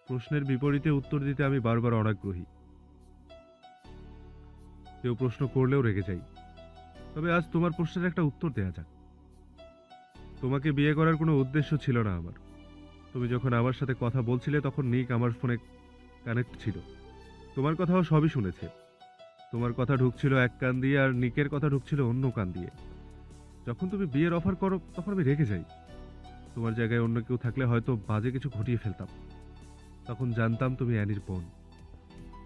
প্রশ্নের বিপরীতে উত্তর দিতে আমি বারবার অনাগ্রহী। কেউ প্রশ্ন করলেও রেগে যাই। তবে আজ তোমার প্রশ্নের একটা উত্তর দেয়া যাক। তোমাকে বিয়ে করার কোনো উদ্দেশ্য ছিল না আমার। তুমি যখন আমার সাথে কথা বলছিলে তখন নিক আমার ফোনে কানেক্ট ছিল। তোমার কথাও সবই শুনেছে। তোমার কথা ঢুকছিল এক কান দিয়ে আর নিকের কথা ঢুকছিল অন্য কান দিয়ে। যখন তুমি বিয়ের অফার করো তখন আমি রেগে যাই। তোমার জায়গায় অন্য কেউ থাকলে হয়তো বাজে কিছু ঘটিয়ে ফেলতাম। তখন জানতাম তুমি অ্যানির বোন,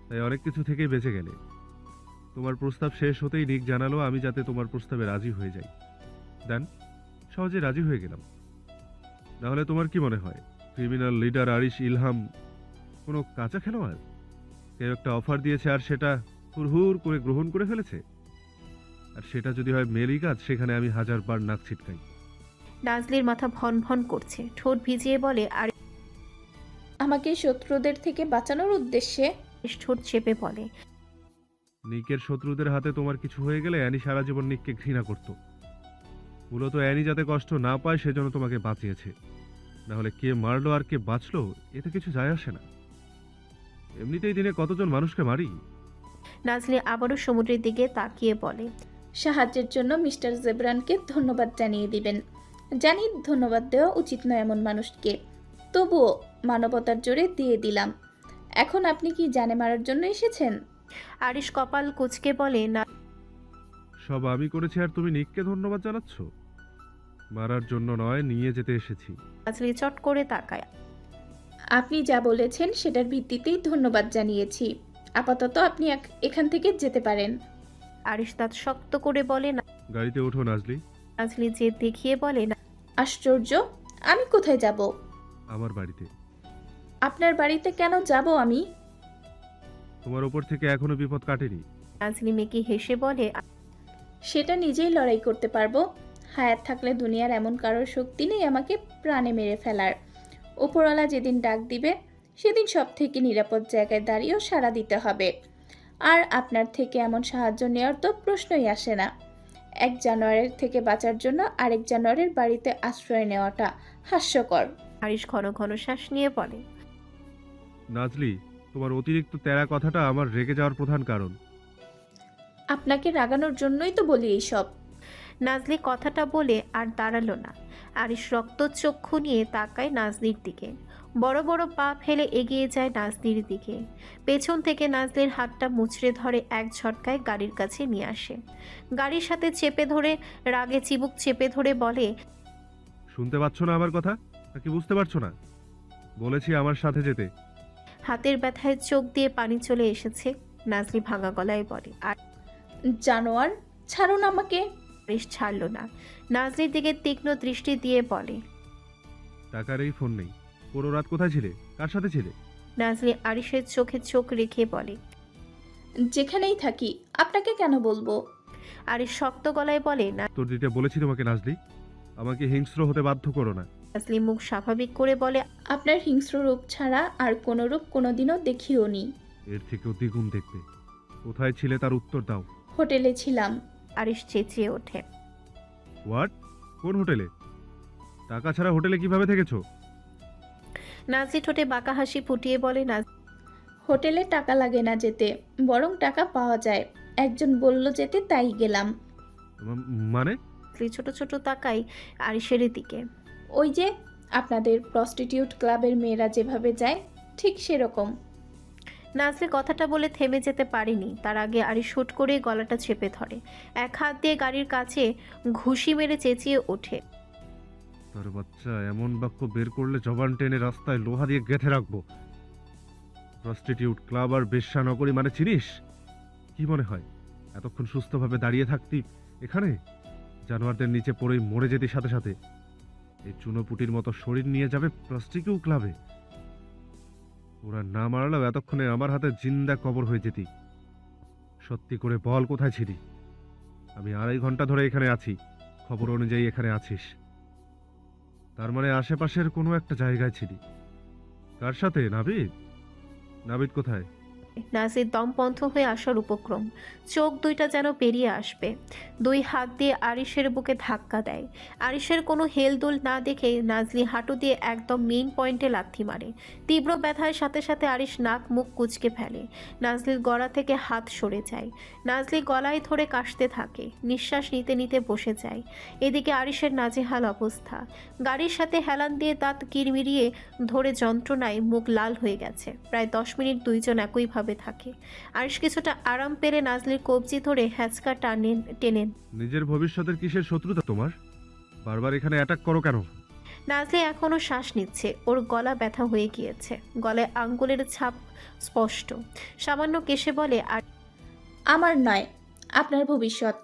তাই অনেক কিছু থেকেই বেঁচে গেলে। তোমার প্রস্তাব শেষ হতেই নিক জানালো আমি যাতে তোমার প্রস্তাবে রাজি হয়ে যাই। দেন, সহজে রাজি হয়ে গেলাম। নাহলে তোমার কি মনে হয় ক্রিমিনাল লিডার আরিশ ইলহাম কোনো কাঁচা খেলোয়াড়? কেউ একটা অফার দিয়েছে আর সেটা হুড়হুড় করে গ্রহণ করে ফেলেছে। আর সেটা যদি হয় মেলি কাজ, সেখানে আমি হাজারবার নাক ছিটকাই। নাজলির মাথা ভন ভন করছে, ঠোঁট ভিজিয়ে বলে। আমাকে শত্রুদের থেকে বাঁচানোর উদ্দেশ্যে? আরিশ ঠোঁট চেপে বলে। নিকের শত্রুদের হাতে তোমার কিছু হয়ে গেলে অ্যানি সারা জীবন নিককে ঘৃণা করত। মূলত অ্যানি যাতে কষ্ট না পায় সেজন্য তোমাকে বাঁচিয়েছে। না হলে কে মারলো আর কে বাঁচলো এতে কিছু যায় আসে না। এমনিতেই দিনে কতজন মানুষকে মারি। নাজলি আবারও সমুদ্রের দিকে তাকিয়ে বলে। সাহায্যের জন্য মিস্টার জেবরানকে ধন্যবাদ জানিয়ে দিবেন। জানি ধন্যবাদ দেওয়া উচিত নয় এমন মানুষকে, তবুও মানবতার জোরে দিয়ে দিলাম। এখন আপনি কি জানে মারার জন্য এসেছেন? আরিশ কপাল কুঁচকে বলে। সব আমি করেছি আর তুমি নিককে ধন্যবাদ জানাচ্ছ? মারার জন্য নয়, নিয়ে যেতে এসেছি। নাজলি চট করে তাকায়। আপনি যা বলেছেন সেটার ভিত্তিতেই ধন্যবাদ জানিয়েছি। আপাতত আপনি এখান থেকে যেতে পারেন। আরিশ দাঁত শক্ত করে বলে। গাড়িতে ওঠো নাজলি। নাজলি জেদ দেখিয়ে বলে। আশ্চর্য, আমি কোথায় যাব? আমার বাড়িতে। আপনার বাড়িতে কেন যাব আমি? তোমার ওপর থেকে এখনো বিপদ কাটেনি। নাজলি মেকি হেসে বলে। সেটা নিজেই লড়াই করতে পারবো। হায়াত থাকলে দুনিয়ার এমন কারোর শক্তি নেই আমাকে প্রাণে মেরে ফেলার। উপরওয়ালা যেদিন ডাক দিবে সেদিন সব থেকে নিরাপদ জায়গায় দাঁড়িয়েও সাড়া দিতে হবে। আর আপনার থেকে এমন সাহায্য নেওয়ার তো প্রশ্নই আসে না। এক জানোয়ারের থেকে বাঁচার জন্য আরেক জানোয়ারের বাড়িতে আশ্রয় নেওয়াটা হাস্যকর। আরিশ ঘন ঘন শ্বাস নিয়ে বলে। নাজলি, তোমার অতিরিক্ত তেরা কথাটা আমার রেগে যাওয়ার প্রধান কারণ। আপনাকে রাগানোর জন্যই তো বলি এইসব। নাজলি কথাটা বলে আর দাঁড়ালো না। আরিশ রক্তচক্ষু নিয়ে তাকায় নাজলির দিকে। বড় বড় পা ফেলে এগিয়ে যায় নাজলির দিকে। পেছন থেকে নাজলির হাতটা মুচড়ে ধরে এক ঝটকায় গাড়ির কাছে নিয়ে আসে। গাড়ির সাথে চেপে ধরে, রাগে চিবুক চেপে ধরে বলে। শুনতে পাচ্ছ না আমার কথা, নাকি বুঝতে পারছো না? বলেছি আমার সাথে যেতে। হাতের ব্যথায় চোখ দিয়ে পানি চলে এসেছে। নাজলি ভাঙা গলায় বলে। আর জানোয়ার, ছাড়ুন আমাকে। আরিশ ছাড়ল না। নাজলির দিকে তীক্ষ্ণ দৃষ্টি দিয়ে বলে। টাকার এই ফোন নেই। পুরো রাত কোথায় ছিলে, কার সাথে ছিলে? নাজলি আরিশের চোখে চোখ রেখে বলে। যেখানেই থাকি আপনাকে কেন বলবো? আরিশ শক্ত গলায় বলে। তোর দিতে বলেছি তোমাকে নাজলি, আমাকে হিংস্র হতে বাধ্য করো না। নাজলি মুখ স্বাভাবিক করে বলে। আপনার হিংস্র রূপ ছাড়া আর কোনো রূপ কোনোদিনও দেখিও নি। এর থেকেও দ্বিগুণ দেখবে। কোথায় ছিলে তার উত্তর দাও। হোটেলে ছিলাম। আরিশ চেঁচিয়ে ওঠে। হোয়াট? কোন হোটেলে? টাকা ছাড়া হোটেলে কিভাবে থেকেছো? নাজলি ঠোঁটে বাঁকা হাসি ফুটিয়ে বলে। হোটেলে টাকা লাগে না যেতে, বরং টাকা পাওয়া যায়। একজন বলল যেতে তাই গেলাম। মানে? নাজলি ছোট ছোট তাকাই আরিশের দিকে। ওই যে আপনাদের প্রস্টিটিউট ক্লাবের মেয়েরা যেভাবে যায় ঠিক সেরকম। নাজলি কথাটা বলে থেমে যেতে পারেনি। তার আগে আরিশ হুট করে গলাটা চেপে ধরে। এক হাত দিয়ে গাড়ির কাছে ঘুষি মেরে চেঁচিয়ে ওঠে। তোর বাচ্চা, এমন বাক্য বের করলে জবান টেনে রাস্তায় লোহা দিয়ে গেঁথে রাখবো। প্রস্টিটিউট ক্লাব আর বেশ্যানগরী মানে চিনিস? কি মনে হয় এতক্ষণ সুস্থভাবে দাঁড়িয়ে থাকতি এখানে? জানোয়ারদের নিচে পড়েই মরে যেতি সাথে সাথে। এই চুনোপুটির মতো শরীর নিয়ে যাবে প্রস্টিটিউট ক্লাবে? ওরা না মারলেও এতক্ষণে আমার হাতে জিন্দা কবর হয়ে যেতি। সত্যি করে বল, কোথায় ছিলি? আমি 2.5 ঘন্টা ধরে এখানে আছি, খবর অনুযায়ী এখানে আছিস। তার মানে আশেপাশের কোনো একটা জায়গায় ছিলি। কার সাথে? নাবিদ? নাবিদ কোথায়? নাজির দম বন্ধ হয়ে আসার উপক্রম, চোখ দুইটা যেন বেরিয়ে আসবে। দুই হাত দিয়ে আরিশের বুকে ধাক্কা দেয়। আরিশের কোনো হেলদোল না দেখে নাজলি হাঁটু দিয়ে একদম মেইন পয়েন্টে লাথি মারে। তীব্র ব্যথার সাথে সাথে আরিশ নাক মুখ কুঁচকে ফেলে। নাজলির গলা থেকে হাত সরে যায়। নাজলি গলায় ধরে কাশতে থাকে, নিঃশ্বাস নিতে নিতে বসে যায়। এদিকে আরিশের নাজেহাল অবস্থা, গাড়ির সাথে হেলান দিয়ে দাঁত কিরমিরিয়ে ধরে যন্ত্রণায় মুখ লাল হয়ে গেছে। প্রায় 10 মিনিট দুইজন একইভাবে থাকে। আরিশ কিছুটা আরাম পেলে নাজলির কবজি ধরে হ্যাঁচকা টেনেন। নিজের ভবিষ্যতের কিসের শত্রুতা তোমার? বারবার এখানে অ্যাটাক করো কেন? নাজলি এখনো শ্বাস নিচ্ছে, ওর গলা ব্যথা হয়ে গিয়েছে, গলায় আঙ্গুলের ছাপ স্পষ্ট। সামান্য কেশে বলে, আর আমার নয়, আপনার ভবিষ্যৎ।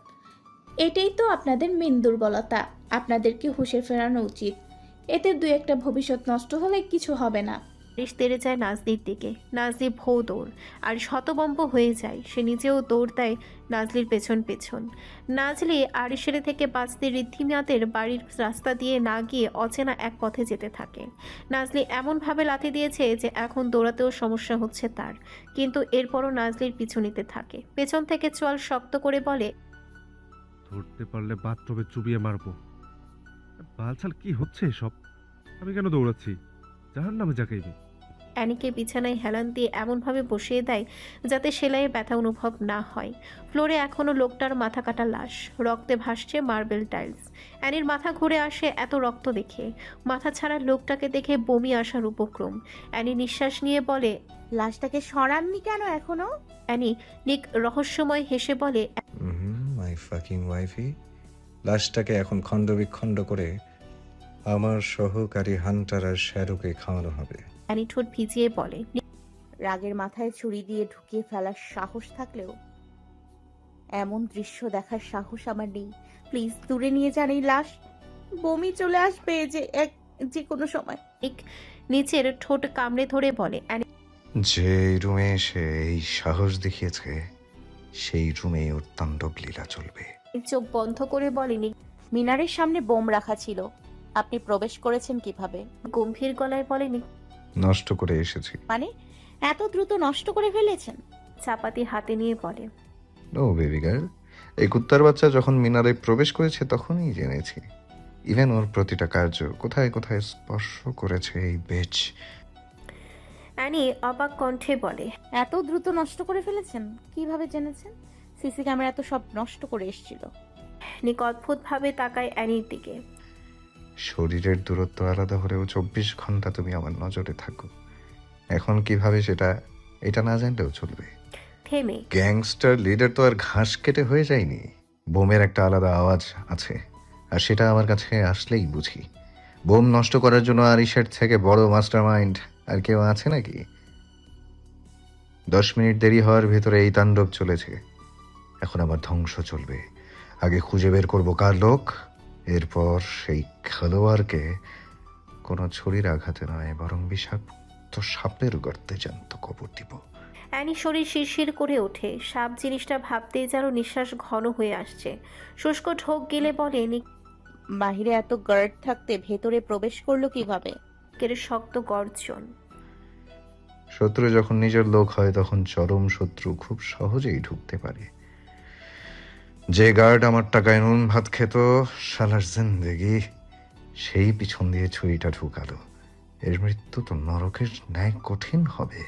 এটাই তো আপনাদের মেন দুর্বলতা। আপনাদেরকে হুঁশে ফেরানো উচিত। এতে দু একটা ভবিষ্যৎ নষ্ট হলে কিছু হবে না। আরিশ তেড়ে যায় নাজলির দিকে। নাজলি ভৌ দৌড়, আর শতবম্ব হয়ে যায়। সে নিজেও দৌড় দেয় নাজলির পেছন পেছন। নাজলি আরিশের থেকে বাঁচতে ঋদ্ধিমাদের বাড়ির রাস্তা দিয়ে না গিয়ে অচেনা এক পথে যেতে থাকে। নাজলি এমনভাবে লাথি দিয়েছে যে এখন দৌড়াতেও সমস্যা হচ্ছে তার, কিন্তু এরপরও নাজলির পিছু নিতে থাকে। পেছন থেকে চোয়াল শক্ত করে বলে, ধরতে পারলে বাথরুমে চুবিয়ে মারবো। বালছাল কি হচ্ছে সব? আমি কেন দৌড়াচ্ছি? জাহান্নামে যাকাইবে। অ্যানিকে বিছানায় হেলান দিয়ে এমনভাবে বসিয়ে দেয় যাতে সেলাইয়ে ব্যথা অনুভব না হয়। ফ্লোরে এখনও লোকটার মাথা কাটা লাশ, রক্তে ভাসছে মার্বেল টাইলস। অ্যানির মাথা ঘুরে আসে এত রক্ত দেখে। মাথা ছাড়া লোকটাকে দেখে বমি আসার উপক্রম। অ্যানি নিঃশ্বাস নিয়ে বলে, লাশটাকে সরাননি কেন এখনো? অ্যানি নিক রহস্যময় হেসে বলে, মাই ফাকিং ওয়াইফি। লাশটাকে এখন খণ্ড বিখণ্ড করে আমার সহকারী হান্টার আর শ্যারুকে খাওয়ানো হবে। অ্যানি ঠোঁট ভিজিয়ে বলে, রাগের মাথায় ছুরি দিয়ে ঢুকিয়ে ফেলার সাহস থাকলেও এমন দৃশ্য দেখার সাহস আমার নেই। প্লিজ দূরে নিয়ে যান এই লাশ। বমি চলে আসবে যে কোনো সময়। নিক নিচের ঠোঁট কামড়ে ধরে বলে, অ্যানি যে রুমে এসে এই সাহস দেখিয়েছে সেই রুমে ওর তাণ্ডব লীলা চলবে। চোখ বন্ধ করে বলে, নিক মিনারের সামনে বোম রাখা ছিল, আপনি প্রবেশ করেছেন কিভাবে? গম্ভীর গলায় বলে, নিক নষ্ট করে এসেছি। মানে এত দ্রুত নষ্ট করে ফেলেছেন? চাপাতি হাতে নিয়ে বলে, নো বেবি গার্ল, এই কুত্তার বাচ্চা যখন মিনারে প্রবেশ করেছে তখনই জেনেছি। ইভেন ওর প্রতিটা কার্য কোথায় কোথায় স্পর্শ করেছে এই বেচ। অ্যানি অবাক কণ্ঠে বলে, এত দ্রুত নষ্ট করে ফেলেছেন? কিভাবে জেনেছেন? সিসি ক্যামেরা তো সব নষ্ট করে এসেছিল। নিক অদ্ভুতভাবে তাকায় অ্যানির দিকে। শরীরের দূরত্ব আলাদা হলেও 24 ঘন্টা তুমি আমার নজরে থাকো। এখন কিভাবে এটা না জানলেও চলবে। থেমে গ্যাংস্টার লিডার তো আর ঘাস কেটে হয়ে যায়নি। বোমের একটা আলাদা আওয়াজ আছে, আর সেটা আমার কাছে আসলেই বুঝি। বোম নষ্ট করার জন্য আরিশের থেকে বড় মাস্টারমাইন্ড আর কেউ আছে নাকি? 10 মিনিট দেরি হওয়ার ভেতরে এই তাণ্ডব চলেছে। এখন আমার ধ্বংস চলবে। আগে খুঁজে বের করবো কার লোক, এরপর সেই খেলোয়াড়কে কোনো ছুরির আঘাতে নয় বরং বিষাক্ত সাপের গর্তে জ্যান্ত কবর দিব। অ্যানি শরীর শিরশির করে ওঠে। সাপ জিনিসটা ভাবতেই যেন নিঃশ্বাস ঘন হয়ে আসছে। শুষ্ক ঢোক গেলে বলে, বাহিরে এত গার্ড থাকতে ভেতরে প্রবেশ করলো কিভাবে? নিকের শক্ত গর্জন। শত্রু যখন নিজের লোক হয় তখন চরম শত্রু খুব সহজেই ঢুকতে পারে। যে গার্ড আমার টাকায় নুন ভাত খেত শালার জিন্দেগি, সেই পিছন দিয়ে ছুরিটা ঢুকালো। এর মৃত্যু তো নরকের ন্যায় কঠিন হবে।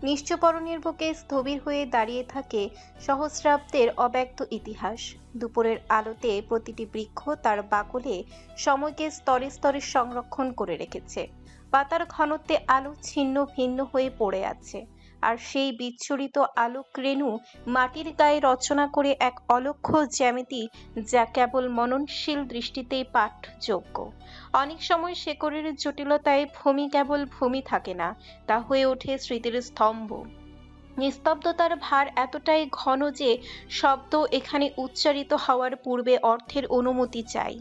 নিশ্চপরণের বুকে স্থবির হয়ে দাঁড়িয়ে থাকে সহস্রাব্দের অব্যক্ত ইতিহাস। দুপুরের আলোতে প্রতিটি বৃক্ষ তার বাকলে সময়কে স্তরে স্তরে সংরক্ষণ করে রেখেছে। পাতার ঘনত্বে আলো ছিন্ন ভিন্ন হয়ে পড়ে আছে, আর সেই বিচ্ছুরিত আলোক রেণু মাটির গায়ে রচনা করে এক অলক্ষ্য জ্যামিতি, যা কেবল মননশীল দৃষ্টিতেই পাঠযোগ্য। অনেক সময় শেকড়ের জটিলতায় ভূমি কেবল ভূমি থাকে না, তা হয়ে ওঠে স্মৃতির স্তম্ভ। নিস্তব্ধতার ভার এতটাই ঘন যে শব্দ এখানে উচ্চারিত হওয়ার পূর্বে অর্থের অনুমতি চাই,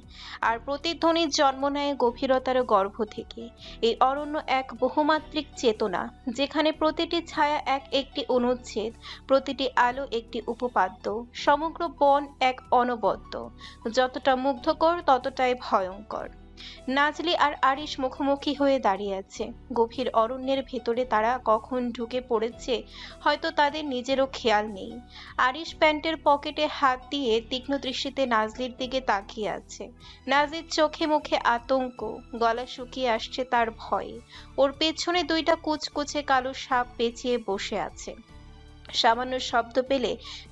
আর প্রতিধ্বনির জন্ম নেয় গভীরতার গর্ভ থেকে। এই অরণ্য এক বহুমাত্রিক চেতনা, যেখানে প্রতিটি ছায়া একটি অনুচ্ছেদ, প্রতিটি আলো একটি উপপাদ্য, সমগ্র বন এক অনবদ্য। যতটা মুগ্ধকর ততটাই ভয়ঙ্কর। নাজলি আর আরিশ মুখোমুখি হয়ে দাঁড়িয়ে আছে। গভীর অরণ্যের ভেতরে তারা কখন ঢুকে পড়েছে হয়তো তাদের নিজেরও খেয়াল নেই। আরিশ প্যান্টের পকেটে হাত দিয়ে তীক্ষ্ণ দৃষ্টিতে নাজলির দিকে তাকিয়ে আছে। নাজলির চোখে মুখে আতঙ্ক, গলা শুকিয়ে আসছে তার ভয়ে। ওর পেছনে দুইটা কুচকুচে কালো সাপ পেঁচিয়ে বসে আছে। সামান্য শব্দ পেলে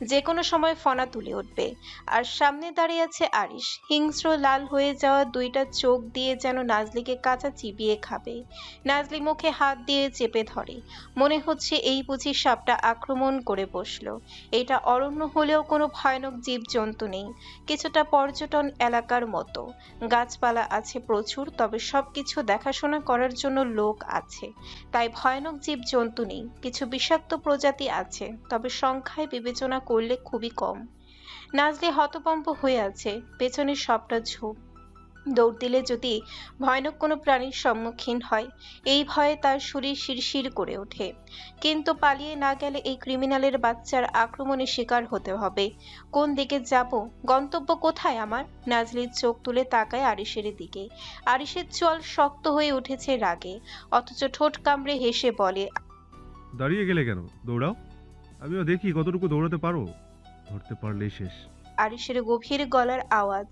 যে কোনো সময় ফনা তুলে উঠবে। আর সামনে দাঁড়িয়ে আছে আরিশ, হিংস্র লাল হয়ে যাওয়া দুইটা চোখ দিয়ে যেন নাজলিকে কাঁচা চিবিয়ে খাবে। নাজলি মুখে হাত দিয়ে চেপে ধরে। মনে হচ্ছে এই বুঝি সাপটা আক্রমণ করে বসলো। এটা অরণ্য হলেও কোনো ভয়ানক জীবজন্তু নেই, কিছুটা পর্যটন এলাকার মতো। গাছপালা আছে প্রচুর, তবে সবকিছু দেখাশোনা করার জন্য লোক আছে, তাই ভয়ানক জীবজন্তু নেই। কিছু বিষাক্ত প্রজাতি আছে, তবে সংখ্যায় বিবেচনা করলে খুবই কম। নাজলি হতভম্ব হয়ে আছে। পেছনে সবটা ঝোপ। দৌড় দিলে যদি ভয়ানক কোনো প্রাণীর সম্মুখীন হয়, এই ভয়ে তার শরীর শিরশির করে ওঠে। কিন্তু পালিয়ে না গেলে এই ক্রিমিনালের বাচ্চার আক্রমণের শিকার হতে হবে। কোন দিকে যাব? গন্তব্য কোথায় আমার? নাজলির চোখ তুলে তাকায় আরিশের দিকে। আরিশের চোয়াল শক্ত হয়ে উঠেছে রাগে, অথচ ঠোঁট কামড়ে হেসে বলে, দাঁড়িয়ে গেলে কেন? দৌড়াও, আমিও দেখি কতটুকু দৌড়াতে পারো। ধরতে পারলেই শেষ। আরিশের গভীর গলার আওয়াজ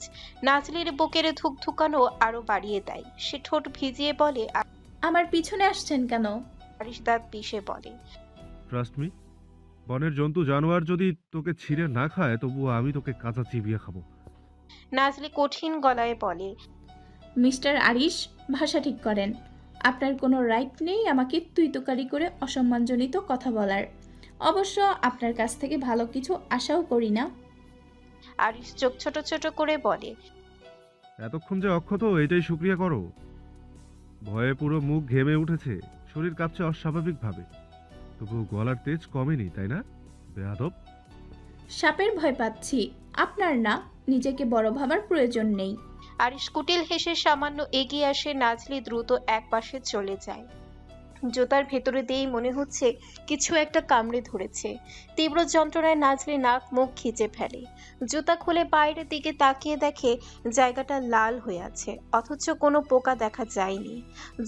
নাজলির বুকের ধুকধুকানো আরো বাড়িয়ে দেয়। সে ঠোঁট ভিজিয়ে বলে, আমার পিছনে আসছেন কেন? আরিশ দাঁত পিষে বলে, ট্রাস্ট মি, বনের জন্তু জানোয়ার যদি তোকে ছিঁড়ে না খায় তবুও আমি তোকে কাঁচা চিবিয়ে খাবো। নাজলি কঠিন গলায় বলে, মিস্টার আরিশ, ভাষা ঠিক করেন। আপনার কোনো রাইট নেই আমাকে তুই তোকারি করে অসম্মানজনিত কথা বলার। অবশ্য আপনার কাছ থেকে ভালো কিছু আশাও করি না। আরিশ চোখ ছোট ছোট করে বলে, এতক্ষণ যে অক্ষত এটাই শুক্রিয়া করো। ভয়ে পুরো মুখ ঘেমে উঠেছে, শরীর কাঁপছে অস্বাভাবিকভাবে। তবু গলার তেজ কমেনি, তাই না বেয়াদব? সাপের ভয় পাচ্ছি, আপনার না। নিজেকে বড় ভাবার প্রয়োজন নেই। আরিশ কুটিল হেসে সামান্য এগিয়ে আসে। নাজলি দ্রুত এক পাশে চলে যায়। জুতার ভেতরে দিয়েই মনে হচ্ছে কিছু একটা কামড়ে ধরেছে। তীব্র যন্ত্রণায় নাজলি নাক মুখ খিচে ফেলে। জুতা খুলে বাইরের দিকে তাকিয়ে দেখে জায়গাটা লাল হয়ে আছে, অথচ কোনো পোকা দেখা যায়নি।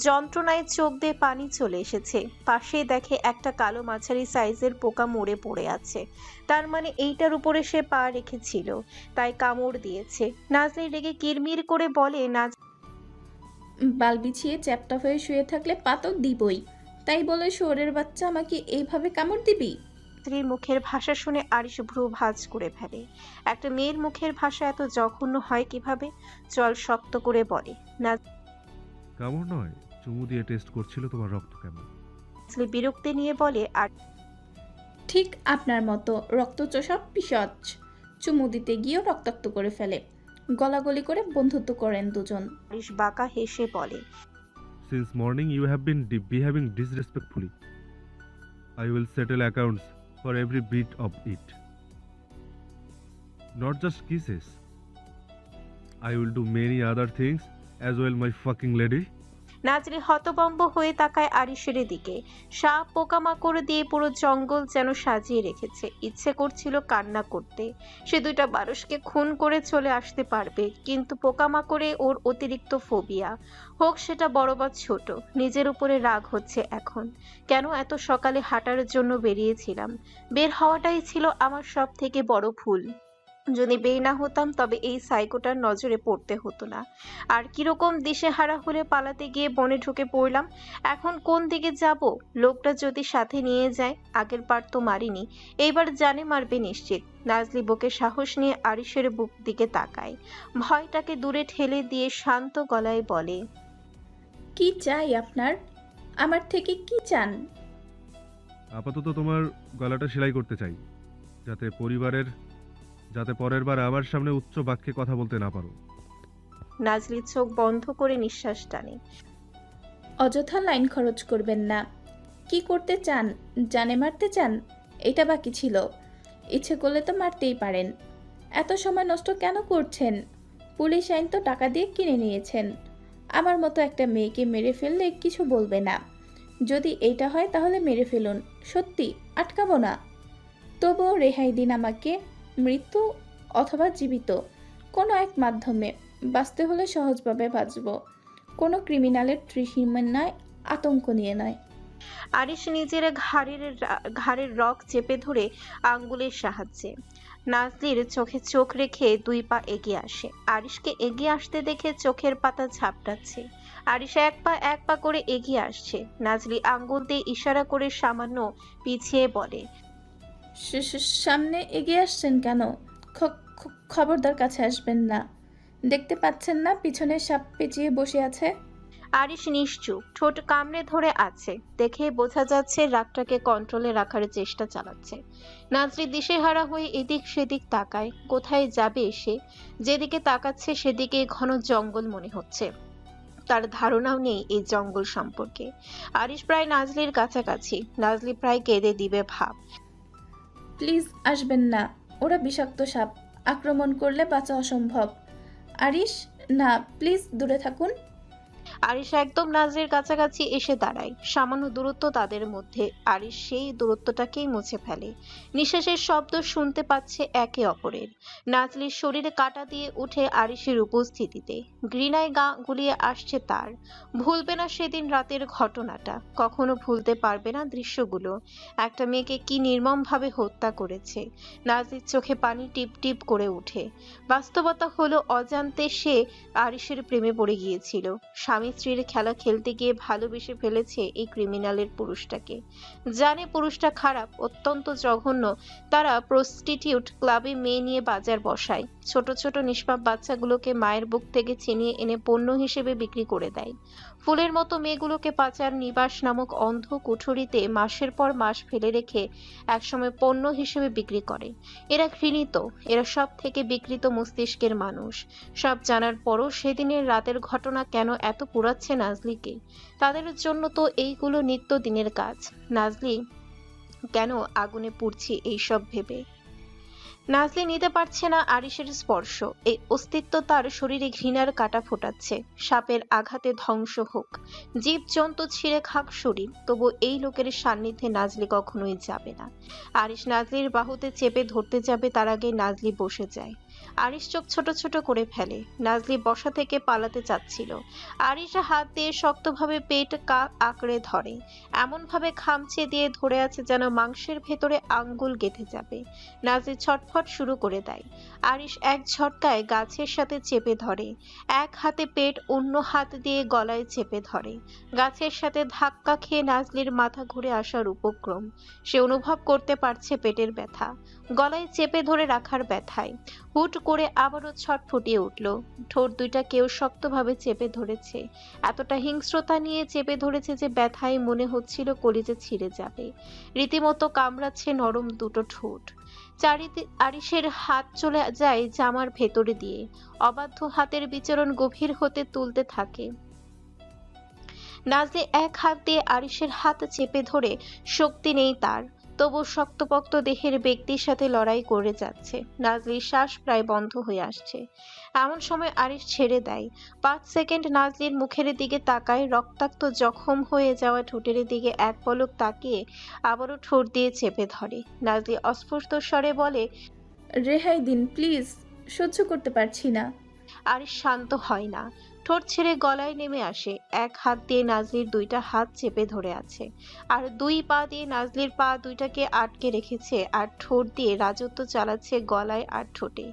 যন্ত্রণায় চোখ দিয়ে পানি চলে এসেছে। পাশেই দেখে একটা কালো মাঝারি সাইজের পোকা মরে পড়ে আছে। তার মানে এইটার উপরে সে পা রেখেছিল, তাই কামড় দিয়েছে। নাজলি রেগে কিরমির করে বলে, বাল বিছিয়ে চ্যাপটা হয়ে শুয়ে থাকলে পাতক দিবই, তাই বলে শোরের বাচ্চা আমাকে এইভাবে কামড় দিবি? স্ত্রীর মুখের ভাষা শুনে আরিশ ভ্রু ভাঁজ করে ফেলে। একটা মেয়ের মুখের ভাষা এত জঘন্য হয় কিভাবে? চল শক্ত করে বলে, কামড় নয়, চুমু দিয়ে টেস্ট করছিল তোমার রক্ত কেমন। নাজলি বিরক্তি নিয়ে বলে, আর ঠিক আপনার মতো রক্তচোষা পিশাচ। চুমু দিতে গিয়েও রক্তাক্ত করে ফেলে। গলাগলি করে বন্ধুত্ব করেন দুজন। আরিশ বাঁকা হেসে বলে, Since morning you have been behaving disrespectfully. I will settle accounts for every bit of it. Not just kisses. I will do many other things as well, my fucking lady. Narzary হতভম্ব হয়ে তাকায় আরিশের দিকে। সাপ পোকামাকড় দিয়ে পুরো জঙ্গল যেন সাজিয়ে রেখেছে। ইচ্ছে করছিল কান্না করতে। সে দুইটা মানুষকে খুন করে চলে আসতে পারবে, কিন্তু পোকামাকড়ে ওর অতিরিক্ত ফোবিয়া। হোক সেটা বড় বা ছোট, নিজের উপরে রাগ হচ্ছে এখন। কেন এত সকালে হাঁটার জন্য বেরিয়েছিলাম? বের হওয়াটাই ছিল আমার সব থেকে বড় ভুল। যদি বের না হতাম তবে এই সাইকোটার নজরে পড়তে হতো না। আর কিরকম দিশেহারা হলে পালাতে গিয়ে বনে ঢুকে পড়লাম। এখন কোন দিকে যাব? লোকটা যদি সাথে নিয়ে যায়। আগের বার তো মারিনি, এইবার জানে মারবে নিশ্চিত। নাজলি বুকে সাহস নিয়ে আরিশের বুক দিকে তাকায়। ভয়টাকে দূরে ঠেলে দিয়ে শান্ত গলায় বলে, কি চাই আপনার? আমার থেকে কি চান? আপাতত তোমার গলাটা সেলাই করতে চাই, যাতে পরের বার আমার সামনে উচ্চ বাক্যে কথা বলতে না পারো। নাজলি চোখ বন্ধ করে নিঃশ্বাস টানে। অযথা লাইন খরচ করবেন না। কি করতে চান? জানে মারতে চান? এটা বাকি ছিল। ইচ্ছে করলে তো মারতেই পারেন। এত সময় নষ্ট কেন করছেন? পুলিশ আইন তো টাকা দিয়ে কিনে নিয়েছেন। আমার মতো একটা মেয়েকে মেরে ফেললে কিছু বলবে না। যদি এইটা হয় তাহলে মেরে ফেলুন, সত্যি আটকাবো না। তবুও রেহাই দিন আমাকে। মৃত্যু অথবা জীবিত কোনো এক মাধ্যমে বাঁচতে হলে সহজভাবে বাঁচব, কোনো ক্রিমিনালের ত্রিসীমানায় আতঙ্ক নিয়ে নয়। আরিশ নিজের ঘাড়ের রক চেপে ধরে আঙ্গুলের সাহায্যে নাজলির চোখে চোখ রেখে 2 পা এগিয়ে আসে। আরিশকে এগিয়ে আসতে দেখে চোখের পাতা ঝাপটাচ্ছে। আরিশ এক পা করে এগিয়ে আসছে। নাজলি আঙ্গুল দিয়ে ইশারা করে সামান্য পিছিয়ে বলে, সামনে এগিয়ে আসছেন কেন? খবরদার কাছে আসবেন না। দেখতে পাচ্ছেন না পিছনে সাপ পেঁচিয়ে বসে আছে? আরিশ নিশ্চুপ, ঠোঁট কামড়ে ধরে আছে। দেখে বোঝা যাচ্ছে রাগটাকে কন্ট্রোলে রাখার চেষ্টা চালাচ্ছে। নাজরি দিশেহারা হয়ে এদিক সেদিক তাকায়। কোথায় যাবে সে? যেদিকে তাকাচ্ছে সেদিকে ঘন জঙ্গল মনে হচ্ছে। তার ধারণাও নেই এই জঙ্গল সম্পর্কে। আরিশ প্রায় নাজলির কাছাকাছি। নাজলি প্রায় কেঁদে দিবে ভাব। প্লিজ আসবেন না, ওরা বিষাক্ত সাপ, আক্রমণ করলে বাঁচা অসম্ভব। আরিশ, না প্লিজ দূরে থাকুন। আরিশ একদম নাজরির কাছাকাছি এসে দাঁড়ায়। সামান্য দূরত্ব তাদের মধ্যে। আরিশ সেই দূরত্বটাকেই মুছে ফেলে। নিঃশ্বাসের শব্দ শুনতে পাচ্ছে একে অপরের। নাজলির শরীরে কাঁটা দিয়ে উঠে আরিশের উপস্থিতিতে। ঘৃণায় গা গুলিয়ে আসছে তার। ভুলবে না সেদিন রাতের ঘটনাটা, কখনো ভুলতে পারবে না দৃশ্যগুলো। একটা মেয়েকে কি নির্মমভাবে হত্যা করেছে। নাজলির চোখে পানি টিপ টিপ করে উঠে। বাস্তবতা হলো অজান্তে সে আরিশের প্রেমে পড়ে গিয়েছিল। স্বামী স্ত্রীর খেলা খেলতে গিয়ে ভালোবেসে ফেলেছে এই ক্রিমিনালের পুরুষটাকে। জানে পুরুষটা খারাপ, অত্যন্ত জঘন্য। তারা প্রস্টিটিউট ক্লাবে মেয়ে নিয়ে বাজার বসায়। ছোট ছোট নিষ্পাপ বাচ্চাগুলোকে মায়ের বুক থেকে ছিনিয়ে এনে পণ্য হিসেবে বিক্রি করে দেয়। ফুলের মতো মেয়েগুলোকে পাচার নিবাস নামক অন্ধ কুঠুরিতে মাসের পর মাস ফেলে রেখে একসময় পণ্য হিসেবে বিক্রি করে। এরা ঘৃণিত, এরা সব থেকে বিকৃত মস্তিষ্কের মানুষ। সব জানার পরও সেদিনের রাতের ঘটনা কেন এত পোড়াচ্ছে নাজলিকে? তাদের জন্য তো এইগুলো নিত্য দিনের কাজ। নাজলি কেন আগুনে পুড়ছে এইসব ভেবে? নাজলি নিতে পারছে না আরিশের স্পর্শ। এই অস্তিত্ব তার শরীরে ঘৃণার কাঁটা ফোটাচ্ছে। সাপের আঘাতে ধ্বংস হোক, জীব জন্তু ছিঁড়ে খাক শরীর, তবু এই লোকের সান্নিধ্যে নাজলি কখনোই যাবে না। আরিশ নাজলির বাহুতে চেপে ধরতে যাবে, তার আগে নাজলি বসে যায়। আরিশ চোখ ছোট ছোট করে ফেলে। নাজলি বসা থেকে পালাতে চাচ্ছিল। আরিশ হাত দিয়ে শক্তভাবে পেট আঁকড়ে ধরে, এমন ভাবে খামচে দিয়ে ধরে আছে যেন মাংসের ভেতরে আঙ্গুল গেঁথে যাবে। নাজলি ছটফট শুরু করে দেয়। আরিশ এক ঝটকায় গাছের সাথে চেপে ধরে। এক হাতে পেট, অন্য হাত দিয়ে গলায় চেপে ধরে। গাছের সাথে ধাক্কা খেয়ে নাজলির মাথা ঘুরে আসার উপক্রম। সে অনুভব করতে পারছে পেটের ব্যথা, গলায় চেপে ধরে রাখার ব্যথায়। হুট করে আবারও ছটফটিয়ে উঠল। ঠোঁট দুইটা কেউ শক্তভাবে চেপে ধরেছে। এতটা হিংস্রতা নিয়ে চেপে ধরেছে যে ব্যথায় মনে হচ্ছিল কলিজা ছিঁড়ে যাবে। রীতিমতো কামড়াচ্ছে নরম দুটো ঠোঁট। আরিশের হাত চলে যায় জামার ভেতরে দিয়ে। অবাধ্য হাতের বিচরণ গভীর হতে তুলতে থাকে। নাজলি এক হাত দিয়ে আরিশের হাত চেপে ধরে, শক্তি নেই তার, তবু শক্তপোক্ত দেহের ব্যক্তির সাথে লড়াই করে যাচ্ছে। নাজলির শ্বাস প্রায় বন্ধ হয়ে আসছে। এমন সময় আরিশ ছেড়ে দেয়। 5 সেকেন্ড নাজলির মুখের দিকে তাকায়। রক্তাক্ত জখম হয়ে যাওয়া ঠোঁটের দিকে এক পলক তাকিয়ে আবারও ঠোঁট দিয়ে চেপে ধরে। নাজলি অস্ফুট স্বরে বলে, রেহাই দিন প্লিজ, সহ্য করতে পারছি না। আরিশ শান্ত হয় না। ঠোঁট ছেড়ে গলায় নেমে আসে। এক হাত দিয়ে নাজলির দুইটা হাত চেপে ধরে আছে, আর 2 পা দিয়ে নাজলির পা দুইটাকে আটকে রেখেছে, আর ঠোঁট দিয়ে রাজত্ব চালাচ্ছে গলায় আর ঠোঁটে।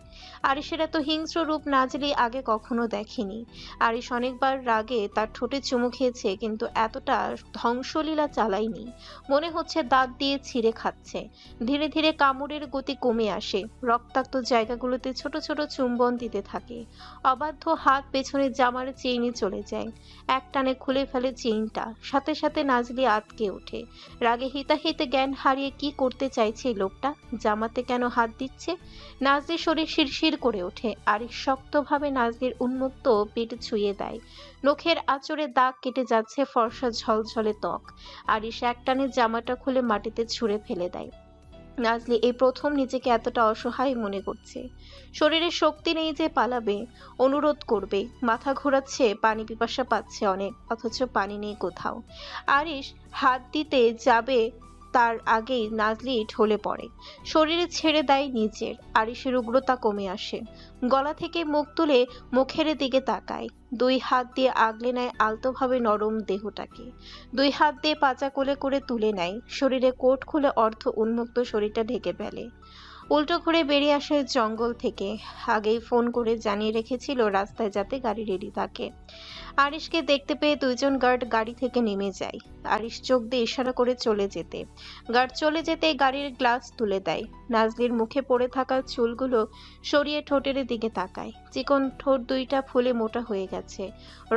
আরিশের এত হিংস্র রূপ নাজলি আগে কখনো দেখেনি। আরিশ অনেকবার রাগে তার ঠোঁটে চুমু খেয়েছে, কিন্তু এতটা ধ্বংসলীলা চালায়নি। মনে হচ্ছে দাঁত দিয়ে ছিঁড়ে খাচ্ছে। ধীরে ধীরে কামড়ের গতি কমে আসে। রক্তাক্ত জায়গাগুলোতে ছোট ছোট চুম্বন দিতে থাকে। অবাধ্য হাত পেছনে জামার চেইনে চলে যায়। এক টানে খুলে ফেলে চেইনটা। সাথে সাথে নাজলি আটকে ওঠে। রাগে হিতাহিতে জ্ঞান হারিয়ে কি করতে চাইছে লোকটা? জামাতে কেন হাত দিচ্ছে? নাজলির শরীর শিরশির করে ওঠে। আরিশ শক্তভাবে নাজলির উন্মুক্ত পেট ছুঁয়ে দেয়। নখের আঁচড়ে দাগ কেটে যাচ্ছে ফর্সা ঝলঝলে ত্বক। আরিশ এক টানে জামাটা খুলে মাটিতে ছুঁড়ে ফেলে দেয়। নাজলি এই প্রথম নিজেকে এতটা অসহায় মনে করছে। শরীরে শক্তি নেই যে পালাবে, অনুরোধ করবে। মাথা ঘোরাচ্ছে, পানি পিপাসা পাচ্ছে অনেক, অথচ পানি নেই কোথাও। আরিশ হাত দিতে যাবে, তার আগেই নাজলি ঢলে পড়ে, শরীরে ছেড়ে দেয় নিচের। আরিশের উগ্রতা কমে আসে, গলা থেকে মুখ তুলে মুখের দিকে তাকায়, দুই হাত দিয়ে আগলে নেয় আলতোভাবে নরম দেহটাকে, দুই হাত দিয়ে পাচা কোলে করে তুলে নেয়, শরীরে কোট খুলে অর্ধ উন্মুক্ত শরীরটা ঢেকে ফেলে। উল্টো ঘুরে বেরিয়ে আসে জঙ্গল থেকে। আগেই ফোন করে জানিয়ে রেখেছিল রাস্তায় যাতে গাড়ি রেডি থাকে। আরিশকে দেখতে পেয়ে দুইজন গার্ড গাড়ি থেকে নেমে যায়। আরিশ চোখ দিয়ে ইশারা করে চলে যেতে, গার্ড চলে যেতে গাড়ির গ্লাস তুলে দেয়। নাজলির মুখে পড়ে থাকা চুলগুলো সরিয়ে ঠোঁটের দিকে তাকায়, চিকন ঠোঁট দুইটা ফুলে মোটা হয়ে গেছে,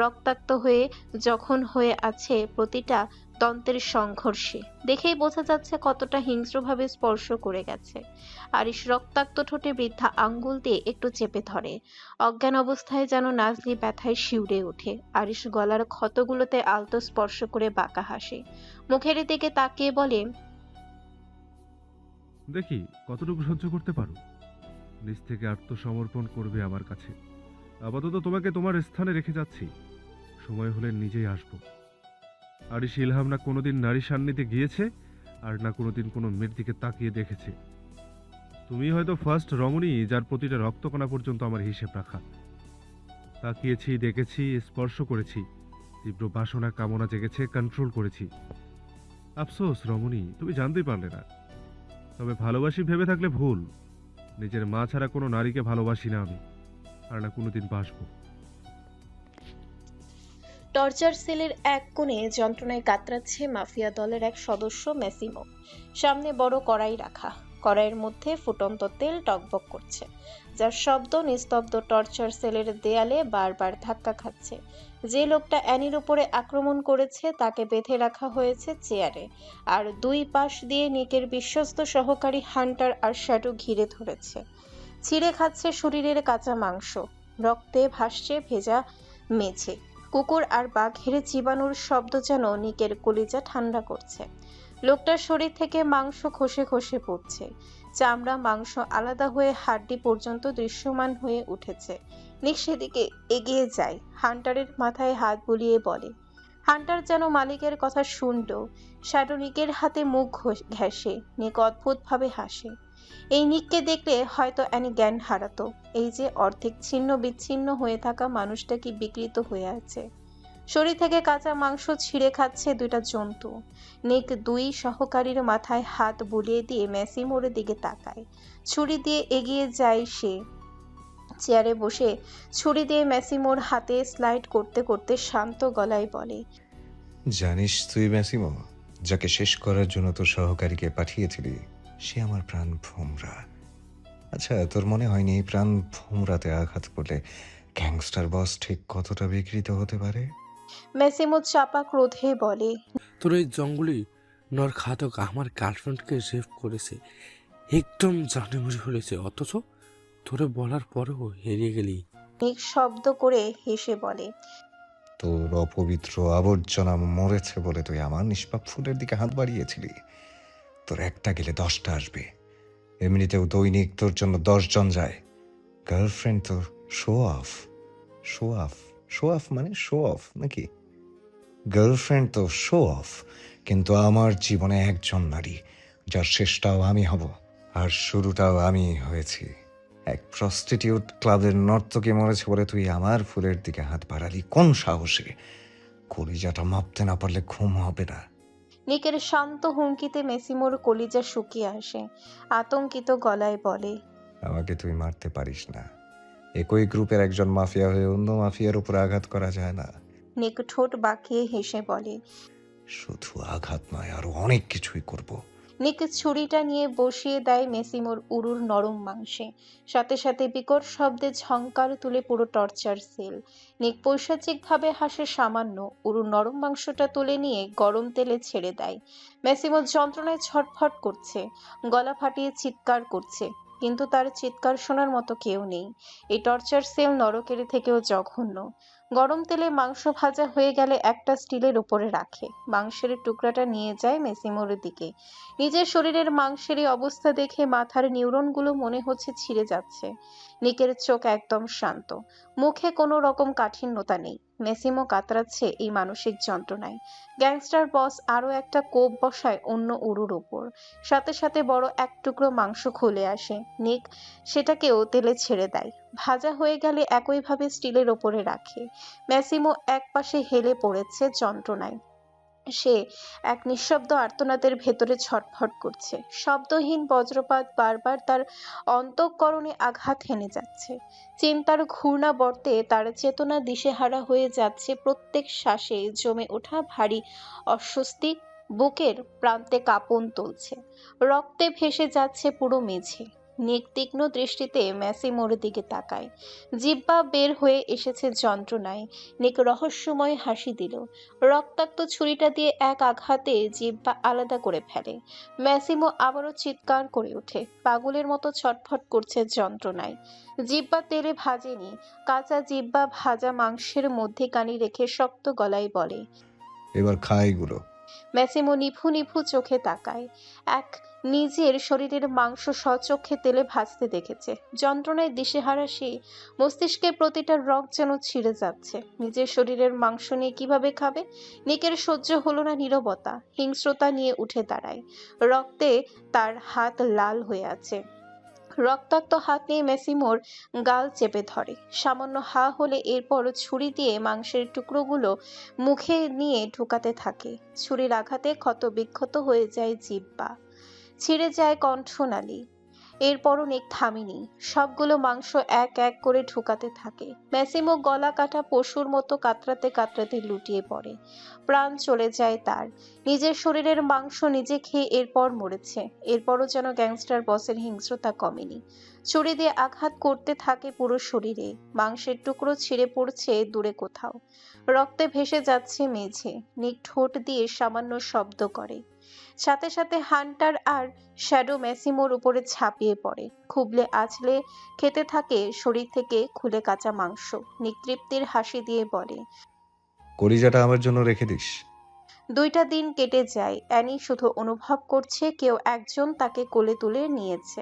রক্তাক্ত হয়ে যখন হয়ে আছে প্রতিটা দন্তের সংঘর্ষে। দেখেই বোঝা যাচ্ছে কতটা হিংস্রভাবে স্পর্শ করে গেছে। আরিশ রক্তাক্ত ঠোঁটে বৃদ্ধা আঙ্গুল দিয়ে একটু চেপে ধরে। অজ্ঞান অবস্থায় যেন নাজলি ব্যথায় শিউরে ওঠে। আরিশ গলার ক্ষতগুলোতে আলতো স্পর্শ করে বাঁকা হাসে, মুখের দিকে তাকিয়ে বলে, দেখি কতটুকু সহ্য করতে পারো। নিজ থেকে আত্মসমর্পণ করবে আমার কাছে। আপাতত তোমাকে তোমার স্থানে রেখে যাচ্ছি, সময় হলে নিজেই আসবো। আরিশ ইলহাম না কোনোদিন নারী সান্নিধ্যে গিয়েছে, আর না কোনোদিন কোনো মেয়ের দিকে তাকিয়ে দেখেছে। তুমি হয়তো ফার্স্ট রমণী যার প্রতিটা রক্তকণা পর্যন্ত আমার হিসেব রাখা। তাকিয়েছি, দেখেছি, স্পর্শ করেছি, তীব্র বাসনা কামনা জেগেছে, কন্ট্রোল করেছি। আফসোস রমণী, তুমি জানতেই পারলে না। তবে ভালোবাসি ভেবে থাকলে ভুল। নিজের মা ছাড়া কোনো নারীকে ভালোবাসি না আমি, আর না কোনোদিন বাসবো। টর্চার সেলের এক কোণে যন্ত্রণায় কাতরাচ্ছে মাফিয়া দলের এক সদস্য ম্যাসিমো। সামনে বড় কড়াই রাখা, কড়াইয়ের মধ্যে ফুটন্ত তেল টকবক করছে, যার শব্দ নিস্তব্ধ টর্চার সেলের দেয়ালে বারবার ধাক্কা খাচ্ছে। যে লোকটা অ্যানির উপরে আক্রমণ করেছে তাকে বেঁধে রাখা হয়েছে চেয়ারে, আর দুই পাশ দিয়ে নিকের বিশ্বস্ত সহকারী হান্টার আর শ্যাডো ঘিরে ধরেছে। ছিঁড়ে খাচ্ছে শরীরের কাঁচা মাংস, রক্তে ভাসছে ভেজা মেঝে। কুকুর আর বাঘের চিবানোর শব্দ যেন নিকের কলিজা ঠান্ডা করছে। লোকটার শরীর থেকে মাংস খসে খসে পড়ছে, চামড়া মাংস আলাদা হয়ে হাড্ডি পর্যন্ত দৃশ্যমান হয়ে উঠেছে। নিক সেদিকে এগিয়ে যায়, হান্টারের মাথায় হাত বুলিয়ে বলে। হান্টার যেন মালিকের কথা শুনল। শ্যাডো নিকের হাতে মুখ ঘেঁষে, নিক অদ্ভুতভাবে হাসে। এই নিককে দেখলে হয়তো অ্যানি জ্ঞান হারাতো। এই যে অর্ধেক ছিন্ন বিচ্ছিন্ন হয়ে থাকা মানুষটা কি বিকৃত হয়ে আছে। শরীর থেকে কাঁচা মাংস ছিঁড়ে খাচ্ছে দুইটা জন্তু। নিক দুই সহকারীর মাথায় হাত বুলিয়ে দিয়ে ম্যাসিমোর দিকে তাকায়। ছুরি দিয়ে এগিয়ে যায় সে। চেয়ারে বসে ছুরি দিয়ে ম্যাসিমোর হাতে স্লাইড করতে করতে শান্ত গলায় বলে, জানিস তুই ম্যাসিমো, যাকে শেষ করার জন্য তোর সহকারীকে পাঠিয়েছিলি সে আমার প্রাণ ভোমরা। আচ্ছা, তোর মনে হয়নি এই প্রাণ ভোমরাতে আঘাত করলে গ্যাংস্টার বস ঠিক কতটা বিকৃত হতে পারে? ম্যাসিমো চাপা ক্রোধে বলে, তোর এই জঙ্গলি নরঘাতক আমার গার্লফ্রেন্ডকে রেপ করেছে, একদম জানিমুড়ি হয়েছে, অথচ তোরে বলার পরেও হেরিয়ে গেলি। নিক শব্দ করে হেসে বলে, তোর অপবিত্র আবর্জনা মরেছে বলে তুই আমার নিষ্পাপ ফুলের দিকে হাত বাড়িয়েছিলি। তোর একটা গেলে 10টা আসবে। এমনিতেও দৈনিক তোর জন্য 10 জন যায়। গার্লফ্রেন্ড তো show off. Show off, show off মানে শো অফ নাকি? গার্লফ্রেন্ড তো শো অফ, কিন্তু আমার জীবনে একজন নারী যার শেষটাও আমি হব, আর শুরুটাও আমি হয়েছি। এক প্রস্টিটিউট ক্লাবের নর্তকী মরেছে বলে তুই আমার ফুলের দিকে হাত বাড়ালি কোন সাহসে? কলিজাটা মাপতে না পারলে ঘুম হবে না। নিকের শান্ত হুমকিতে মেসিমোর কলিজা শুকিয়ে আসে। আতঙ্কিত গলায় বলে, আমাকে তুই মারতে পারিস না। একই গ্রুপের একজন মাফিয়া হয়ে অন্য মাফিয়ার উপর আঘাত করা যায় না। নিক ঠোঁট বাঁকিয়ে হেসে বলে, শুধু আঘাত নয়, আরো অনেক কিছুই করব। নিক ছুরিটা নিয়ে বসিয়ে দেয় মেসিমোর উরুর নরম মাংসে। সাথে সাথে বিকট শব্দে ঝংকার তুলে পুরো টর্চার সেল। নিক পৈশাচিকভাবে হাসে সামান্য, উরুর নরম মাংসটা তুলে নিয়ে গরম তেলে ছেড়ে দেয়। মেসিমো যন্ত্রণায় ছটফট করছে, গলা ফাটিয়ে চিৎকার করছে, কিন্তু তার চিৎকার শোনার মতো কেউ নেই। এই টর্চার সেল নরকের থেকেও জঘন্য। গরম তেলে মাংস ভাজা হয়ে গেলে একটা স্টিলের উপরে রাখে। মাংসের টুকরাটা নিয়ে যায় মেসিমোর দিকে। নিজের শরীরের মাংসের এই অবস্থা দেখে মাথার নিউরনগুলো মনে হচ্ছে ছিঁড়ে যাচ্ছে। নিকের চোখ একদম শান্ত, মুখে কোনো রকম কাঠিন্যতা নেই। মেসিমো কাতরাচ্ছে এই মানসিক যন্ত্রণায়। গ্যাংস্টার বস আরো একটা কোপ বসায় অন্য উরুর ওপর। সাথে সাথে বড় এক টুকরো মাংস খুলে আসে। নিক সেটাকেও তেলে ছেড়ে দেয়। ভাজা হয়ে গেলে একইভাবে স্টিলের ওপরে রাখে। ম্যাসিমো একপাশে হেলে পড়েছে যন্ত্রণায়। সে এক নিঃশব্দ আর্তনাদের ভেতরে ছটফট করছে। শব্দহীন বজ্রপাত বারবার তার অন্তঃকরণে আঘাত হেনে যাচ্ছে। চিন্তার ঘূর্ণাবর্তে তার চেতনা দিশেহারা হয়ে যাচ্ছে। প্রত্যেক শ্বাসে জমে ওঠা ভারী অস্বস্তি বুকের প্রান্তে কাঁপন তুলছে। রক্তে ভেসে যাচ্ছে পুরো মেঝে। নিক তীক্ষ্ণ দৃষ্টিতে ম্যাসিমোর দিকে তাকায়। জিহ্বা বের হয়ে এসেছে যন্ত্রণায়। নিক রহস্যময় হাসি দিল। রক্তাক্ত ছুরিটা দিয়ে এক আঘাতে জিহ্বা আলাদা করে ফেলে। ম্যাসিমো আবারও চিৎকার করে ওঠে। পাগলের মতো ছটফট করছে যন্ত্রণায়। জিহ্বা তেলে ভাজেনি। কাঁচা জিহ্বা ভাজা মাংসের মধ্যে কানি রেখে শক্ত গলায় বলে, এবার খা এগুলো। ম্যাসিমো নিভু নিভু চোখে তাকায়। এক নিজের শরীরের মাংস স্বচক্ষে তেলে ভাজতে দেখেছে। যন্ত্রণায় দিশেহারা সে। মস্তিষ্কের প্রতিটা রগ যেন ছিঁড়ে যাচ্ছে। নিজের শরীরের মাংস নিয়ে কিভাবে খাবে? নিকের সহ্য হলো না নীরবতা। হিংস্রতা নিয়ে উঠে দাঁড়ায়। রক্তে তার হাত লাল হয়ে আছে। রক্তাক্ত হাত নিয়ে ম্যাসিমোর গাল চেপে ধরে। সামান্য হা হলে এরপর ছুরি দিয়ে মাংসের টুকরোগুলো মুখে নিয়ে ঢুকাতে থাকে। ছুরির আঘাতে ক্ষত বিক্ষত হয়ে যায় জিহ্বা, ছিঁড়ে যায় কণ্ঠনালী। এরপরও নিক থামেনি। সবগুলো মাংস এক এক করে ঢুকাতে থাকে। ম্যাসিমো গলা কাটা পশুর মতো কাতরাতে কাতরাতে লুটিয়ে পড়ে। প্রাণ চলে যায় তার। নিজের শরীরের মাংস নিজে খেয়ে এরপর মরেছে। এরপরও যেন গ্যাংস্টার বসের হিংস্রতা কমেনি। ছুরি দিয়ে আঘাত করতে থাকে পুরো শরীরে। মাংসের টুকরো ছিঁড়ে পড়ছে দূরে কোথাও। রক্তে ভেসে যাচ্ছে মেঝে। নিক ঠোঁট দিয়ে সামান্য শব্দ করে। সাথে সাথে হান্টার আর শ্যাডো ম্যাসিমোর উপরে ঝাঁপিয়ে পড়ে। খুবলে আছলে খেতে থাকে শরীর থেকে খুলে কাঁচা মাংস। নিক তৃপ্তির হাসি দিয়ে বলে, কলিজাটা আমার জন্য রেখে দিস। 2টা দিন কেটে যায়। অ্যানি শুধু অনুভব করছে কেউ একজন তাকে কোলে তুলে নিয়েছে।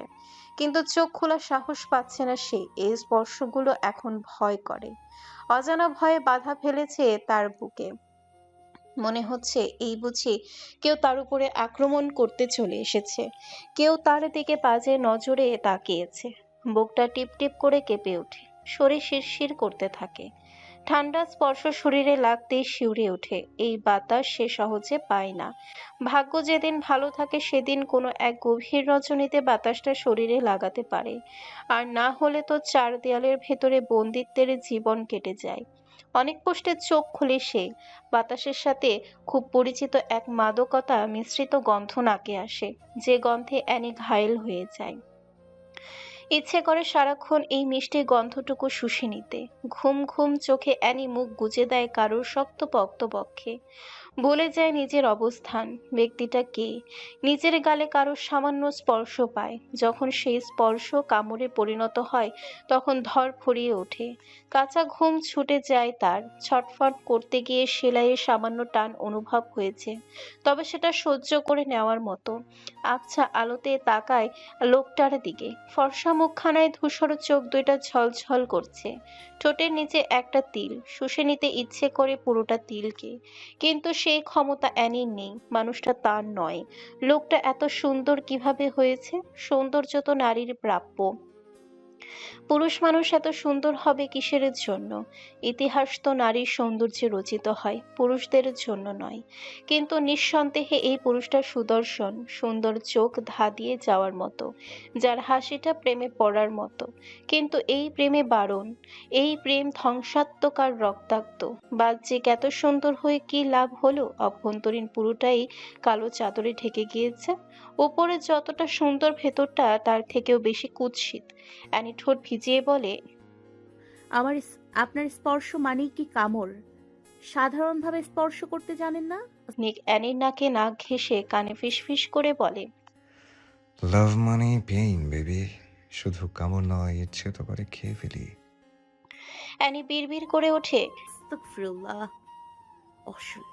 কিন্তু চোখ খোলার সাহস পাচ্ছে না সে। এই স্পর্শগুলো এখন ভয় করে। অজানা ভয়ে বাধা ফেলেছে তার বুকে। মনে হচ্ছে এই বুঝি কেউ তার উপরে আক্রমণ করতে চলে এসেছে। কেউ তার দিকে বাজে নজরে তাকিয়েছে। বুকটা টিপ টিপ করে কেঁপে ওঠে। শরীর শিরশির করতে থাকে। ঠান্ডা স্পর্শ শরীরে লাগতেই শিউরে ওঠে। এই বাতাস সে সহজে পায় না। ভাগ্য যেদিন ভালো থাকে সেদিন কোনো এক গভীর রজনীতে বাতাসটা শরীরে লাগাতে পারে। আর না হলে তো 4 দেয়ালের ভেতরে বন্দিত্বের জীবন কেটে যায়। অনেক কষ্টে চোখ খুলে সে। বাতাসের সাথে খুব পরিচিত এক মাদকতা মিশ্রিত গন্ধ নাকে আসে, যে গন্ধে অ্যানি ঘায়েল হয়ে যায়। ইচ্ছে করে সারাক্ষণ এই মিষ্টি গন্ধটুকু শুষে নিতে। ঘুম ঘুম চোখে অ্যানি মুখ গুজে দেয় কারোর শক্তপোক্ত বক্ষে। বলে যায় নিজের অবস্থান, ব্যক্তিটা কে। নিজের গালে কারোর সামান্য স্পর্শ পায়। যখন সেই স্পর্শ কামড়ে পরিণত হয় তখন ধর ফরিয়ে ওঠে। কাঁচা ঘুম ছুটে যায় তার। ছটফট করতে গিয়ে সেলাইয়ের সামান্য টান অনুভব হয়েছে, তবে সেটা সহ্য করে নেওয়ার মতো। আবছা আলোতে তাকায় লোকটার দিকে। ফর্সা মুখখানায় ধূসর চোখ দুইটা ঝলঝল করছে। ঠোঁটের নিচে একটা তিল। শুষে নিতে ইচ্ছে করে পুরোটা তিলকে, কিন্তু সেই ক্ষমতা অ্যানির নেই। মানুষটা তার নয়। লোকটা এত সুন্দর কিভাবে হয়েছে? সৌন্দর্য তো নারীর প্রাপ্য। পুরুষ মানুষ এত সুন্দর হবে কিসের জন্য? ইতিহাস তো নারীর সৌন্দর্যে রচিত হয়, পুরুষদের জন্য নয়। কিন্তু নিঃসন্দেহে এই পুরুষটা সুদর্শন, সুন্দর, চোখ ধাঁধিয়ে যাওয়ার মতো, যার হাসিটা প্রেমে পড়ার মতো। কিন্তু এই প্রেমে বারণ। এই প্রেম ধ্বংসাত্মক আর রক্তাক্ত। বাহ্যিক এত সুন্দর হয়ে কি লাভ হলো? অভ্যন্তরীণ পুরোটাই কালো চাদরে ঢেকে গিয়েছে। উপরে যতটা সুন্দর ভেতরটা তার থেকেও বেশি কুৎসিত। অ্যানি ঠোঁট ভিজিয়ে বলে, আপনার স্পর্শ মানেই কি কামড়? সাধারণভাবে স্পর্শ করতে জানেন না? নিক অ্যানির নাকে নাক ঘেঁষে কানে ফিসফিস করে বলে, লাভ মানে পেইন বেবি। শুধু কামড় নয়, ইচ্ছে তো করে খেয়ে ফেলি। অ্যানি বিড়বিড় করে ওঠে, আস্তাগফিরুল্লাহ। অসল।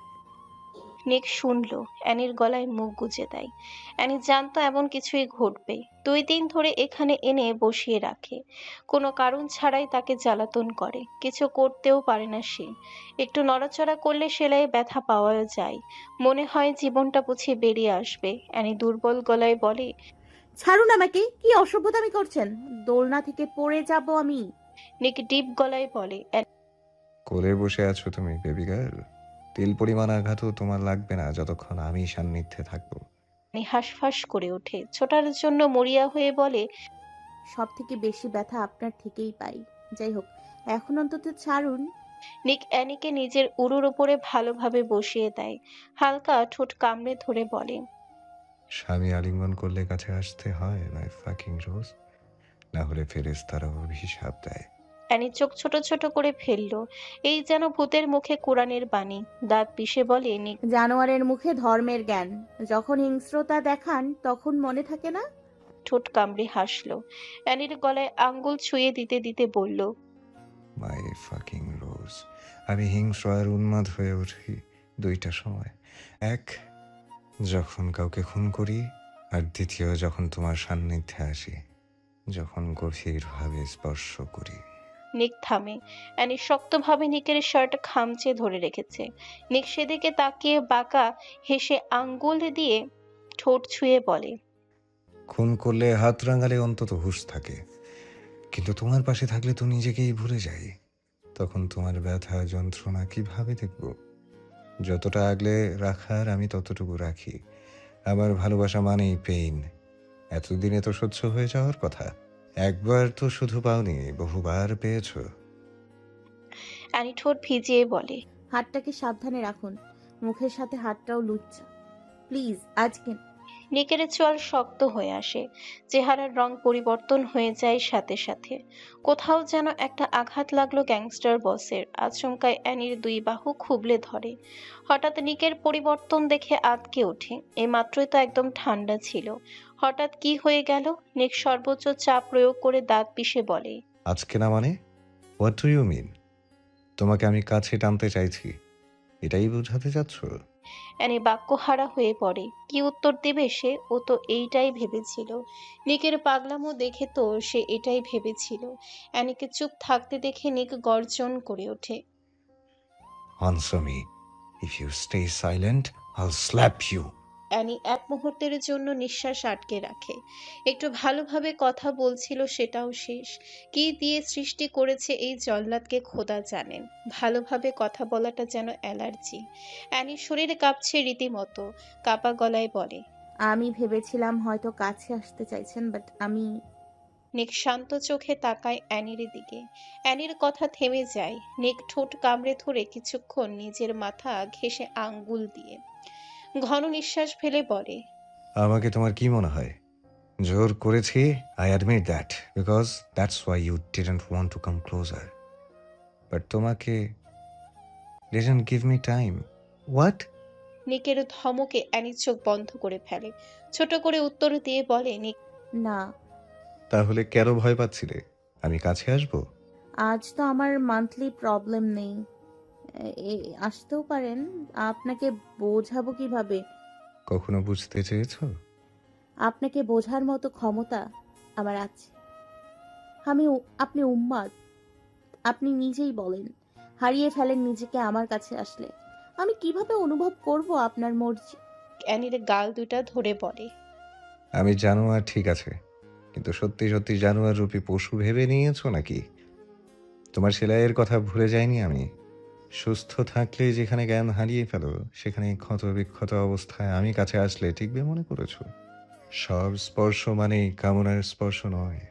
নিক শুনল, অ্যানির গলায় মুখ গুজে দেয়। অ্যানি জানতো এমন কিছুই ঘটবে। 2 দিন ধরে এখানে এনে বসিয়ে রাখে, কোনো কারণ ছাড়াই তাকে জ্বালাতন করে, কিছু করতেও পারে না সে। একটু নড়াচড়া করলে সেলাই ব্যথা পাওয়া যায়, মনে হয় জীবনটা বুঝি বেরিয়ে আসবে। অ্যানি দুর্বল গলায় বলে, ছাড়ুন আমাকে, কি অসভ্যতামি করছেন? দোলনা থেকে পড়ে যাব আমি। নিক ডিপ গলায় বলে, কোলে বসে আছো তুমি বেবি গার্ল, তিল পরিমাণ আঘাতও তোমার লাগবে না যতক্ষণ আমি সান্নিধ্যে থাকবো। অ্যানি হাঁসফাঁস করে ওঠে, ছোটার জন্য মরিয়া হয়ে বলে, সব থেকে বেশি ব্যথা আপনার থেকেই পাই। যাই হোক, এখন অন্তত ছাড়ুন। নিক অ্যানিকে নিজের উরুর উপরে ভালোভাবে বসিয়ে দেয়, হালকা ঠোঁট কামড়ে ধরে বলে, স্বামী আলিঙ্গন করলে কাছে আসতে হয় মাই ফাকিং রোজ, না হলে ফেরেশতারা অভিশাপ দেয়। অ্যানি চোখ ছোট ছোট করে ফেললো, এই যেন ভূতের মুখে কোরআনের বাণী। দাঁত পিষে বলে, নিক জানোয়ারের মুখে ধর্মের জ্ঞান, যখন হিংস্রতা দেখান তখন মনে থাকে না? ঠোঁট কামড়ে হাসলো। অ্যানির গলায় আঙ্গুল ছুঁয়ে দিতে দিতে বলল, মাই ফাকিং রোজ, আমি হিংস্র আর উন্মাদ হয়ে উঠি দুইটা সময়। এক, যখন কাউকে খুন করি, আর দ্বিতীয় যখন তোমার সান্নিধ্যে আসি, যখন গভীরভাবে স্পর্শ করি। নিক থামে। অ্যানি শক্তভাবে নিকের শার্ট খামচে ধরে রেখেছে। নিক সেদিকে তাকিয়ে বাঁকা হেসে আঙ্গুল দিয়ে ঠোঁট ছুঁয়ে বলে, খুন করলে হাত রাঙালে অন্তত হুঁশ থাকে, কিন্তু তোমার পাশে থাকলে তো নিজেকেই ভুলে যাই। তখন তোমার ব্যথা যন্ত্রণা কিভাবে দেখব? যতটা আগলে রাখার আমি ততটুকু রাখি। আমার ভালোবাসা মানেই পেইন। এতদিনে তো সহ্য হয়ে যাওয়ার কথা। একবার তো শুধু পাওনি, বহুবার পেয়েছো। অ্যানি ঠোঁট ভিজিয়ে বলে, হাতটাকে সাবধানে রাখুন, মুখের সাথে হাতটাও লুচ্ছা। প্লিজ আজকে। নিকের চোয়াল শক্ত হয়ে আসে, চেহারার রং পরিবর্তন হয়ে যায় সাথে সাথে। কোথাও যেন একটা আঘাত লাগলো গ্যাংস্টার বসের। আচমকায় অ্যানির 2 বাহু খুবলে ধরে। হঠাৎ নিকের পরিবর্তন দেখে আঁতকে ওঠে। এই মাত্রই তো একদম ঠান্ডা ছিল, হঠাৎ কি হয়ে গেল? নিক সর্বোচ্চ চাপ প্রয়োগ করে দাঁত পিষে বলে, আজকে না মানে? What do you mean? তোমাকে আমি কাছে টানতে চাইছি, এটাই বোঝাতে চাচ্ছ? অ্যানি বাক্যহারা হয়ে পড়ে। কি উত্তর দেবে সে? ও তো এইটাই ভেবেছিল। নিকের পাগলামো দেখে তো সে এটাই ভেবেছিল। অ্যানিকে চুপ থাকতে দেখে নিক গর্জন করে ওঠে, answer me, if you stay silent I'll slap you. Annie এক মুহূর্তের জন্য নিঃশ্বাস আটকে রাখে। একটু ভালোভাবে কথা বলছিল, সেটাও শেষ। কি দিয়ে সৃষ্টি করেছে এই জল্লাদকে খোদা জানেন। ভালোভাবে কথা বলাটা যেন অ্যালার্জি। অ্যানির শরীরে কাঁপছে রীতিমতো, কাপা গলায় বলে, আমি ভেবেছিলাম হয়তো কাছে আসতে চাইছেন, বাট আমি। নিক শান্ত চোখে তাকায় অ্যানির দিকে। অ্যানির কথা থেমে যায়। নিক ঠোঁট কামড়ে ধরে কিছুক্ষণ নিজের মাথা ঘেঁষে আঙ্গুল দিয়ে ঘন নিঃশ্বাস ফেলে বলে, আমাকে তোমার কি মনে হয় জোর করেছি? I admit that, because that's why you didn't want to come closer. But তোমাকে didn't give me time. What? নিকের ধমকে অ্যানির চোখ বন্ধ করে ফেলে। ছোট করে উত্তর দিয়ে বলে, নিক না, তাহলে কেন ভয় পাচ্ছিলে আমি কাছে আসবো? আজ তো আমার মান্থলি প্রবলেম নেই। আসতেও পারেন। আপনাকে বোঝাবো কিভাবে? কখনো বুঝতে চেয়েছো? আপনাকে বোঝার মতো ক্ষমতা আমার আছে। আপনি উন্মাদ। আপনি নিজেই বলেন, হারিয়ে ফেলেন নিজেকে আমার কাছে আসলে। আমি কিভাবে অনুভব করব আপনার মর্জি? অ্যানির গাল দুটা ধরে বলে, আমি জানোয়ার ঠিক আছে, কিন্তু সত্যি সত্যি জানোয়ার রূপী পশু ভেবে নিয়েছো নাকি? তোমার সেলাইয়ের কথা ভুলে যাইনি আমি। সুস্থ থাকলে যেখানে জ্ঞান হারিয়ে ফেলো, সেখানে ক্ষত বিক্ষত অবস্থায় আমি কাছে আসলে টিকবে মনে করেছো? সব স্পর্শ মানেই কামনার স্পর্শ নয়,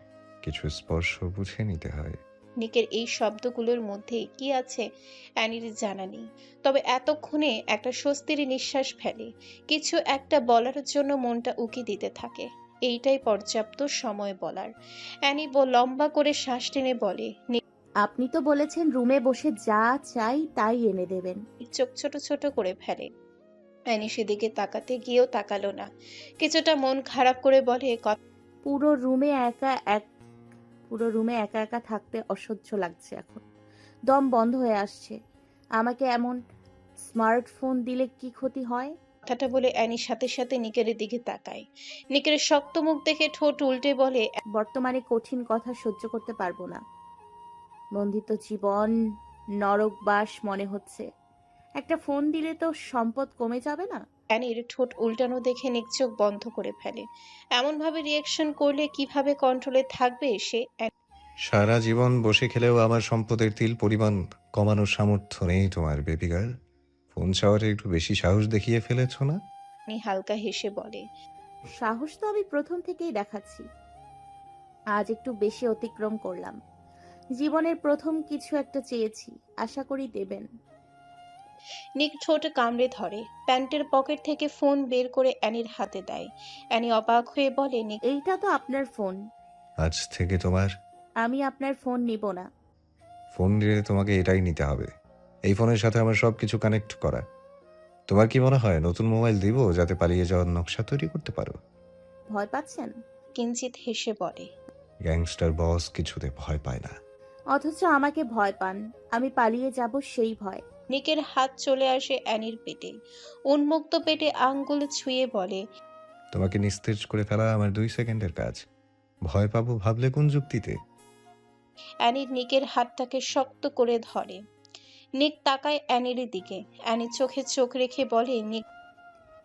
কিছু স্পর্শ বুঝে নিতে হয়। নিকের এই শব্দগুলোর মধ্যে কি আছে অ্যানির জানা নেই, তবে এতক্ষণে একটা স্বস্তির নিঃশ্বাস ফেলে। কিছু একটা বলার জন্য মনটা উকি দিতে থাকে। এইটাই পর্যাপ্ত সময় বলার। অ্যানি লম্বা করে শ্বাস টেনে বলে, আপনি তো বলেছেন রুমে বসে যা চাই তাই এনে দেবেন। চোখ ছোট ছোট করে ফেলে। অ্যানি সেদিকে তাকাতে গিয়েও তাকালো না। কিছুটা মন খারাপ করে বলে, পুরো রুমে একা এক পুরো রুমে একা একা থাকতে অসহ্য লাগছে এখন। দম বন্ধ হয়ে আসছে। আমাকে এমন স্মার্টফোন দিলে কি ক্ষতি হয়? কথাটা বলে অ্যানির সাথে সাথে নিকের দিকে তাকায়। নিকের শক্ত মুখ দেখে ঠোঁট উল্টে বলে, বর্তমানে কঠিন কথা সহ্য করতে পারবো না। বন্ধিত জীবন নরকবাস মনে হচ্ছে। একটা ফোন দিলে তো সম্পদ কমে যাবে না? অ্যানির ঠোঁট উল্টানো দেখে নিক চোখ বন্ধ করে ফেলে। এমন ভাবে রিয়াকশন করলে কিভাবে কন্ট্রোলে থাকবে সে? সারা জীবন বসে খেলেও আমার সম্পদের তিল পরিমাণ কমানোর সামর্থ্য নেই তোমার, বেবি গার্ল। ফোন চাওয়ারে একটু বেশি সাহস দেখিয়ে ফেলেছ না? অ্যানি হালকা হেসে বলে, সাহস তো আমি প্রথম থেকেই দেখাচ্ছি। আজ একটু বেশি অতিক্রম করলাম। জীবনের প্রথম কিছু একটা চেয়েছি, আশা করি দেবেন। নিক ঠোঁট কামড়ে ধরে, প্যান্টের পকেট থেকে ফোন বের করে অ্যানির হাতে দেয়। অ্যানি অবাক হয়ে বলে, নিক এইটা তো আপনার ফোন। আজ থেকে তোমার। আমি আপনার ফোন নিব না। ফোন নিলে তোমাকে এটাই নিতে হবে। এই ফোনের সাথে আমার সব কিছু কানেক্ট করা। তোমার কি মনে হয় নতুন মোবাইল দিব যাতে পালিয়ে যাওয়ার নকশা তৈরি করতে পারো? ভয় পাচ্ছেন? কিঞ্চিত হেসে বলে, গ্যাংস্টার বস কিছুতে ভয় পায় না। অথচ আমাকে ভয় পান। আমি পালিয়ে যাব সেই ভয়। নিকের হাত চলে আসে অ্যানির পেটে, উন্মুক্ত পেটে আঙ্গুল ছুঁয়ে বলে, তোমাকে নিস্তেজ করে ফেলা আমার 2 সেকেন্ডের কাজ। ভয় পাবো ভাবলে কোন যুক্তিতে? অ্যানির নিকের হাতটাকে শক্ত করে ধরে। নিক তাকায় অ্যানির দিকে। অ্যানি চোখে চোখ রেখে বলে, নিক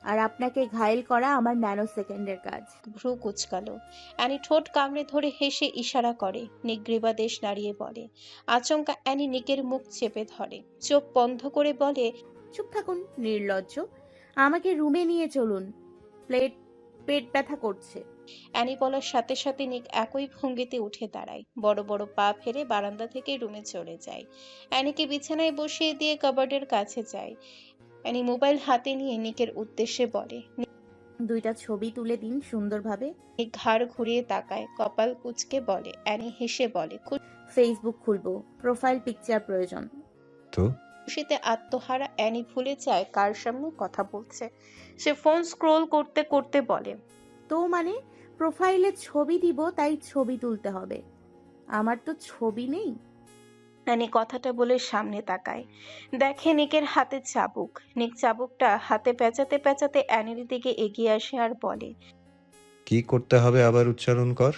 আর আপনাকে ঘায়েল করা আমার ন্যানো সেকেন্ডের কাজ। ভ্রু কুচকালো। অ্যানি ঠোঁট কামড়ে ধরে হেসে ইশারা করে। নিক গ্রীবাদেশ নাড়িয়ে বলে। আচমকা অ্যানি নিকের মুখ চেপে ধরে, চোখ বন্ধ করে বলে, চুপ থাকুন নির্লজ্জ। আমাকে রুমে নিয়ে চলুন। পেট ব্যথা করছে। অ্যানি বলার সাথে সাথে নিক একই ভঙ্গিতে উঠে দাঁড়ায়, বড় বড় পা ফেলে বারান্দা থেকে রুমে চলে যায়। অ্যানিকে বিছানায় বসিয়ে দিয়ে কাবার্ডের কাছে যায়। অ্যানি মোবাইল হাতে নিয়ে নিকের উদ্দেশ্যে বলে। দুইটা ছবি তুলে দিন সুন্দরভাবে। নিক ঘাড় ঘুরিয়ে তাকায়, কপাল কুঁচকে বলে। অ্যানি হেসে বলে, ফেসবুক খুলবো, প্রোফাইল পিকচার প্রয়োজন। তো খুশিতে আত্মহারা অ্যানি ভুলে যায় কার সামনে কথা বলছে। সে ফোন স্ক্রোল করতে করতে বলে, তো মানে প্রোফাইলে ছবি দিব, তাই ছবি তুলতে হবে। আমার তো ছবি নেই। অ্যানি কথাটা বলে সামনে তাকায়, দেখে নিকের হাতে চাবুক। নিক চাবুকটা হাতে পেঁচাতে পেঁচাতে অ্যানির দিকে এগিয়ে আসে আর বলে, কি করতে হবে আবার উচ্চারণ কর।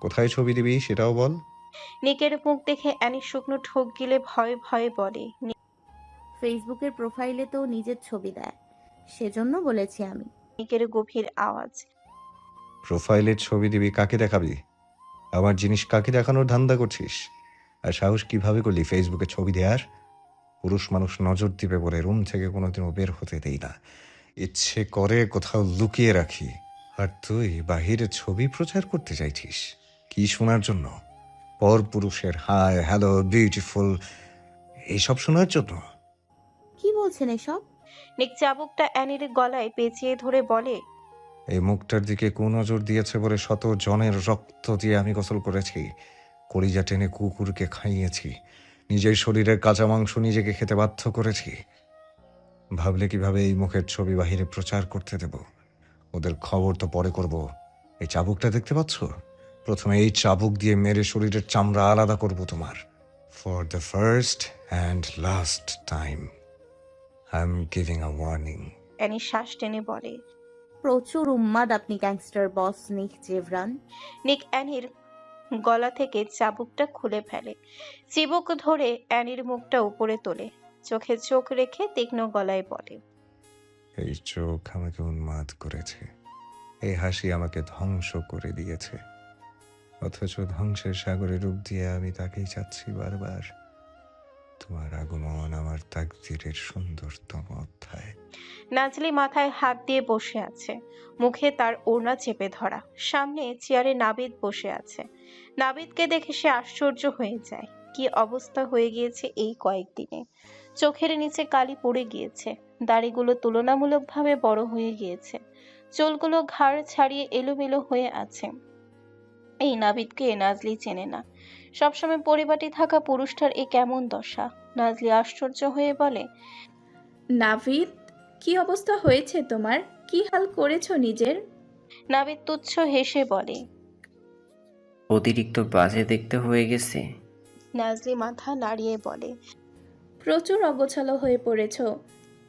কোথায় ছবি দিবি সেটাও বল। নিকের মুখ দেখে অ্যানি শুকনো ঠোক গিলে ভয়ে ভয়ে বলে, ফেসবুকের প্রোফাইলে তো নিজের ছবি দেয়, সেজন্য বলেছি আমি। নিকের গভীর আওয়াজ। প্রোফাইলের ছবি দিবি কাকে দেখাবি? আমার জিনিস কাকে দেখানোর ধান্দা করছিস? আর সাহস কিভাবে করলি ফেসবুকে ছবি দেয়ার? পুরুষ মানুষ নজর দিবে বলে রুম থেকে কোনোদিনও বের হতে দেই না। ইচ্ছে করে কোথাও লুকিয়ে রাখি। আর তুই বাহিরে ছবি প্রচার করতে চাইছিস কি শোনার জন্য? পর পুরুষের হাই হ্যালো বিউটিফুল এইসব শোনার জন্য? কি বলছেন এসব? নিক চাবুকটা অ্যানির গলায় পেঁচিয়ে ধরে বলে, এই মুখটার দিকে কুনজর দিয়েছে বলে শত জনের রক্ত দিয়ে আমি গোসল করেছি, কলিজা টেনে কুকুরকে খাইয়েছি, নিজের শরীরের কাঁচা মাংস নিজেকে খেতে বাধ্য করেছি। ভাবলে কিভাবে এই মুখের ছবি বাহিরে প্রচার করতে দেব? ওদের খবর তো পরে করব। এই চাবুকটা দেখতে পাচ্ছ? প্রথমে এই চাবুক দিয়ে মেরে শরীরের চামড়া আলাদা করব তোমার। For the first and last time I am giving a warning. Annie শ্বাস টেনে বলে। প্রচুর উন্মাদ আপনি গ্যাংস্টার বস নিক জেভরান। নিক অ্যানির গলা থেকে চাবুকটা খুলে ফেলে, চিবুক ধরে অ্যানির মুখটা উপরে তোলে, চোখে চোখ রেখে তীক্ষ্ণ গলায় বলে, এই চোখ আমাকে উন্মাদ করেছে, এই হাসি আমাকে ধ্বংস করে দিয়েছে, অথচ ধ্বংসের সাগরে ডুব দিয়ে আমি তাকেই চাচ্ছি বারবার। তোমার আগমন আমার তাকদীরের সুন্দরতম অধ্যায়। নাজলি মাথায় হাত দিয়ে বসে আছে, মুখে তার ওড়না চেপে ধরা। সামনে চেয়ারে নাবিদ বসে আছে। নাবিদকে দেখে সে আশ্চর্য হয়ে যায়। কি অবস্থা হয়ে গিয়েছে এই কয়েকদিনে! চোখের নিচে কালি পড়ে গিয়েছে, দাড়িগুলো তুলনামূলকভাবে বড় হয়ে গিয়েছে, চুলগুলো ঘাড় ছাড়িয়ে এলোমেলো হয়ে আছে। এই নাবিদকে নাজলি চেনে না। সবসময় পরিপাটি থাকা পুরুষটার এ কেমন দশা! নাজলি আশ্চর্য হয়ে বলে, নাভিদ, কি অবস্থা হয়েছে তোমার? কি হাল করেছো নিজের? নাবিদ তুচ্ছ হেসে বলে। অতিরিক্ত বাজে দেখতে হয়ে গেছে। নাজলি মাথা নাড়িয়ে বলে, প্রচুর অগোছালো হয়ে পড়েছো।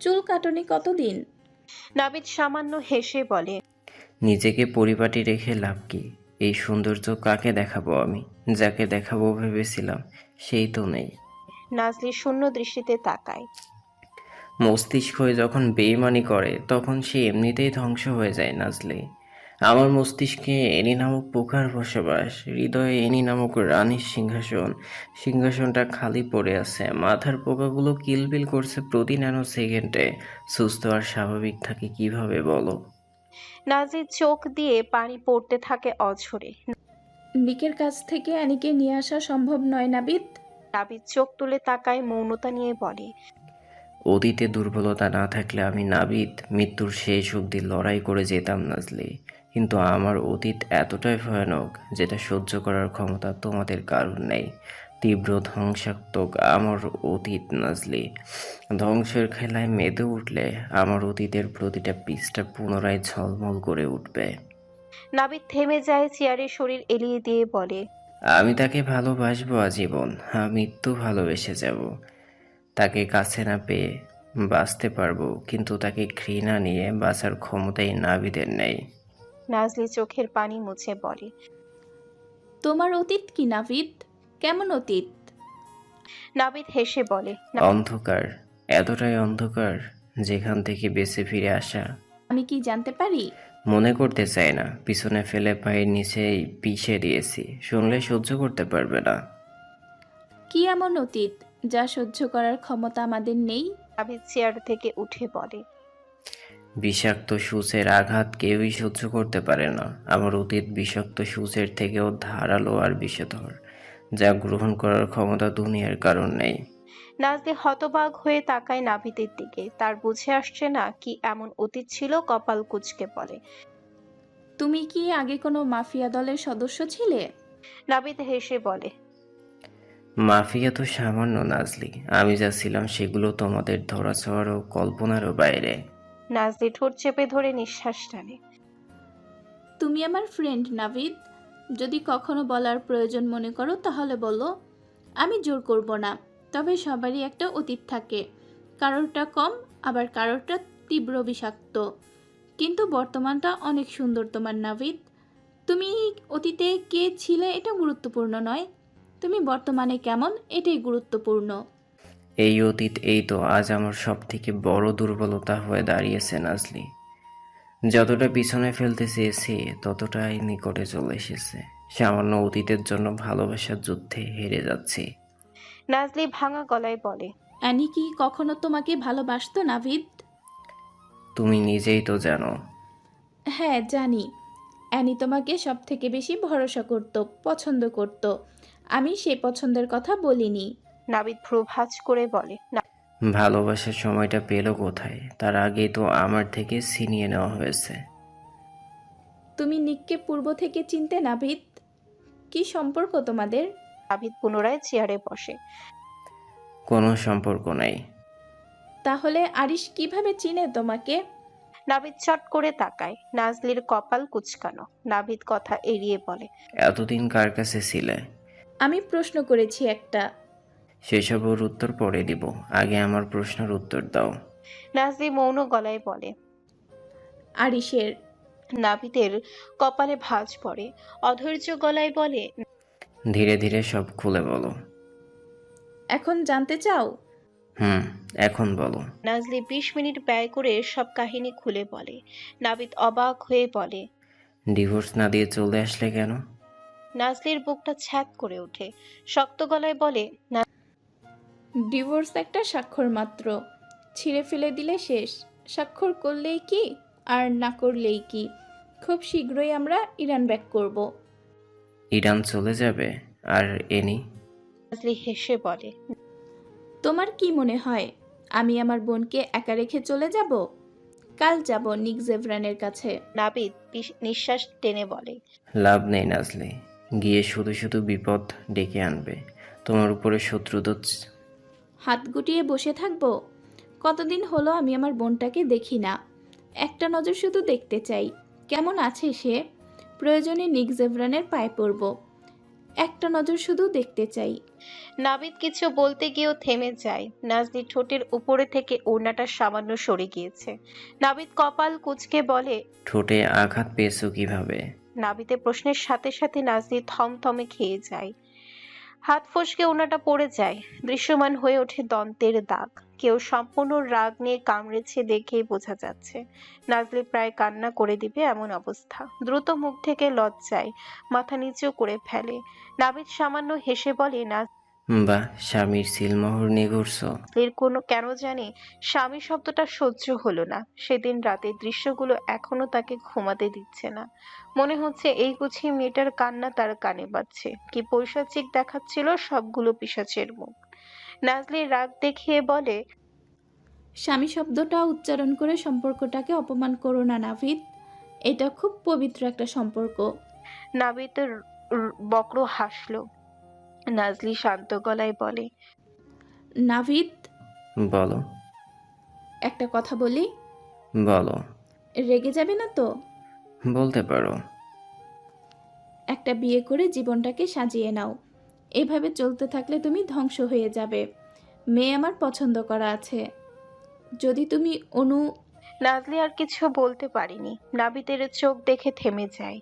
চুল কাটনি কতদিন? নাবিদ সামান্য হেসে বলে, নিজেকে পরিপাটি রেখে লাভ কি? এই সৌন্দর্য কাকে দেখাবো আমি? যাকে দেখাবো ভেবেছিলাম সেই তো নেই। নাজলি শূন্য দৃষ্টিতে তাকায়। মস্তিষ্ক যখন বেইমানি করে তখন সে এমনিতেই ধ্বংস হয়ে যায় নাজলে। আমার মস্তিষ্কে এনি নামক পোকার বসবাস, হৃদয়ে এনি নামক রানীর সিংহাসন। সিংহাসনটা খালি পড়ে আছে, মাথার পোকাগুলো কিলবিল করছে প্রতি ন্যানো সেকেন্ডে। সুস্থ আর স্বাভাবিক থাকে কিভাবে বলো? নাজির চোখ দিয়ে পানি পড়তে থাকে অঝরে। নিকের কাছ থেকে অ্যানিকে নিয়ে আসা সম্ভব নয় নাবিদ? নাবিদ চোখ তুলে তাকায়, মৌনতা নিয়ে বলে, অতীতে দুর্বলতা না থাকলে আমি নাবিদ মৃত্যুর শেষ অবধি লড়াই করে যেতাম নাজলি। কিন্তু আমার অতীত এতটাই ভয়ানক যেটা সহ্য করার ক্ষমতা তোমাদের কারণ নেই। তীব্র ধ্বংসাত্মক আমার অতীত নাজলি। ধ্বংসের খেলায় মেতে উঠলে আমার অতীতের প্রতিটা পৃষ্ঠা পুনরায় ঝলমল করে উঠবে। নাবিদ থেমে যায়, চেয়ারে শরীর এলিয়ে দিয়ে বলে, আমি তাকে ভালোবাসবো আজীবন, মৃত্যু ভালোবেসে যাব। তাকে কাছে না পেয়ে বাঁচতে পারবো, কিন্তু তাকে ঘৃণা নিয়ে বাঁচার ক্ষমতাই নাবিদের নেই। নাজলি চোখের পানি মুছে বলে, তোমার অতীত কি নাবিদ? কেমন অতীত? নাবিদ হেসে বলে, অন্ধকার, এতটাই অন্ধকার যেখান থেকে বেঁচে ফিরে আসা আমি কি জানতে পারি? মনে করতে চাই না। পিছনে ফেলে পায়ের নিচেই পিষে দিয়েছি, শুনলে সহ্য করতে পারবে না। কি এমন অতীত যা সহ্য করার ক্ষমতা আমাদের নেই? নাবিদ চেয়ার থেকে উঠে বলে, বিষাক্ত সূচের আঘাত কেউই সহ্য করতে পারে না। আমার অতীত বিষাক্ত সূচের থেকেও ধারালো আর বিষধর, যা গ্রহণ করার ক্ষমতা দুনিয়ার কারণ নেই। নাজলি হতবাক হয়ে তাকায় নাবিদের দিকে। তার বুঝে আসছে না কি এমন অতীত ছিল। কপাল কুঁচকে বলে, তুমি কি আগে কোনো মাফিয়া দলের সদস্য ছিলে? নাবিদ হেসে বলে, মাফিয়া তো সামান্য নাজলি, আমি যা ছিলাম সেগুলো তোমাদের ধরাছোঁয়ারও কল্পনারও বাইরে। নাজলি ঠোঁট চেপে ধরে নিঃশ্বাস টানে। তুমি আমার ফ্রেন্ড নাবিদ। যদি কখনো বলার প্রয়োজন মনে করো তাহলে বলো, আমি জোর করব না। তবে সবারই একটা অতীত থাকে, কারোরটা কম, আবার কারোরটা তীব্র বিষাক্ত। কিন্তু বর্তমানটা অনেক সুন্দর তোমার নাবিদ। তুমি অতীতে কে ছিলে এটা গুরুত্বপূর্ণ নয়, তুমি বর্তমানে কেমন এটাই গুরুত্বপূর্ণ। এই অতীত এই তো আজ আমার সব থেকে বড় দুর্বলতা হয়ে দাঁড়িয়েছে নাজলি। যতটা পিছনে ফেলতে চেয়েছি ততটাই নিকটে চলে এসেছে। সামান্য অতীতের জন্য ভালোবাসার যুদ্ধে হেরে যাচ্ছি। নাজলি ভাঙা গলায় বলে, অ্যানি কি কখনো তোমাকে ভালোবাসতো নাবিদ? তুমি নিজেই তো জানো। হ্যাঁ জানি। অ্যানি তোমাকে সব থেকে বেশি ভরসা করত, পছন্দ করত। আমি সেই পছন্দের কথা বলিনি। নাবিদ ভ্রু ভাঁজ করে বলে, ভালোবাসার সময়টা পেল কোথায়? তার আগেই তো আমার থেকে ছিনিয়ে নেওয়া হয়েছে। তুমি নিককে পূর্ব থেকে চিনতে নাবিদ? কি সম্পর্ক তোমাদের? নাবিদ পুনরায় চেয়ারে বসে। কোনো সম্পর্ক নাই। তাহলে আরিশ কিভাবে চিনে তোমাকে? নাবিদ চট করে তাকায়। নাজলির কপাল কুঁচকানো। নাবিদ কথা এড়িয়ে বলে, এতদিন কার কাছে ছিলে? আমি প্রশ্ন করেছি একটা। সেসবের উত্তর পরে দিব, আগে আমার প্রশ্নের উত্তর দাও। নাজলি মৌন গলায় বলে। আরিশের। নাবিদের কপালে ভাঁজ পড়ে। অধৈর্য গলায় বলে, ধীরে ধীরে সব খুলে বলো। এখন জানতে চাও? এখন বলো। নাজলি 20 মিনিট ব্যয় করে সব কাহিনী খুলে বলে। নাবিদ অবাক হয়ে বলে, ডিভোর্স না দিয়ে চলে আসলে কেন? নাজলির বুকটা ছ্যাদ করে ওঠে। শক্ত গলায় বলে, ডিভোর্স একটা স্বাক্ষর মাত্র, ছিঁড়ে ফেলে দিলে শেষ। স্বাক্ষর করলেই কি আর না করলেই কি। খুব শীঘ্রই আমরা ইরান ব্যাক করব। ইরান চলে যাবে? আর এনি? নাজলি হেসে বলে, তোমার কি মনে হয় আমি আমার বোনকে একা রেখে চলে যাব? কাল যাব নিক জেভরানের কাছে। নাবিদ নিঃশ্বাস টেনে বলে, লাভ নেই নাজলি, গিয়ে শুধু শুধু বিপদ ডেকে আনবে। তোমার উপরে শত্রু তো হাত গুটিয়ে বসে থাকবো? কতদিন হলো আমি আমার বোনটাকে দেখি না। একটা নজর শুধু দেখতে চাই কেমন আছে সে। প্রয়োজনে নিক জেভরানের পায়ে পড়ব। একটা নজর শুধু দেখতে চাই। নাবিদ কিছু বলতে গিয়েও থেমে যায়। নাজনীর ঠোঁটের উপরে থেকে ওড়নাটা সামান্য সরে গিয়েছে। নাবিদ কপাল কুঁচকে বলে, ঠোঁটে আঘাত পেয়েছো কিভাবে? নাবিদের প্রশ্নের সাথে সাথে নাজনী থমথমে খেয়ে যায়। হাত ফসকে ওড়নাটা পড়ে যায়। দৃশ্যমান হয়ে ওঠে দন্তের দাগ। কেউ সম্পূর্ণ রাগ নিয়ে কামড়েছে দেখেই বোঝা যাচ্ছে। নাজলি প্রায় কান্না করে দিবে এমন অবস্থা। দ্রুত মুখ থেকে লজ্জায় মাথা নিচু করে ফেলে। নাবিদ সামান্য হেসে বলে, বাহ, স্বামীর সিলমোহর নিয়ে ঘুরছো? নাজলির কোনো কেন জানি স্বামী শব্দটা সহ্য হলো না। সেদিন রাতের দৃশ্যগুলো এখনো তাকে ঘুমাতে দিচ্ছে না। মনে হচ্ছে এই বুঝি মেয়েটার কান্না তার কানে বাজছে। কি পৈশাচিক দেখাচ্ছিল সবগুলো পিশাচের মুখ। নাজলি রাগ দেখিয়ে বলে, স্বামী শব্দটা উচ্চারণ করে সম্পর্কটাকে অপমান করো না নাভিদ। এটা খুব পবিত্র একটা সম্পর্ক। নাবিদ বক্র হাসলো। নাজলি শান্ত গলায় বলে, নাভিদ, বলো। একটা কথা বলি, বলো। রেগে যাবে না তো? বলতে পারো। একটা বিয়ে করে জীবনটাকে সাজিয়ে নাও। এভাবে চলতে থাকলে তুমি ধ্বংস হয়ে যাবে। মেয়ে আমার পছন্দ করা আছে। যদি তুমি নাজলি আর কিছু বলতে পারেনি। নাবিদের চোখ দেখে থেমে যায়।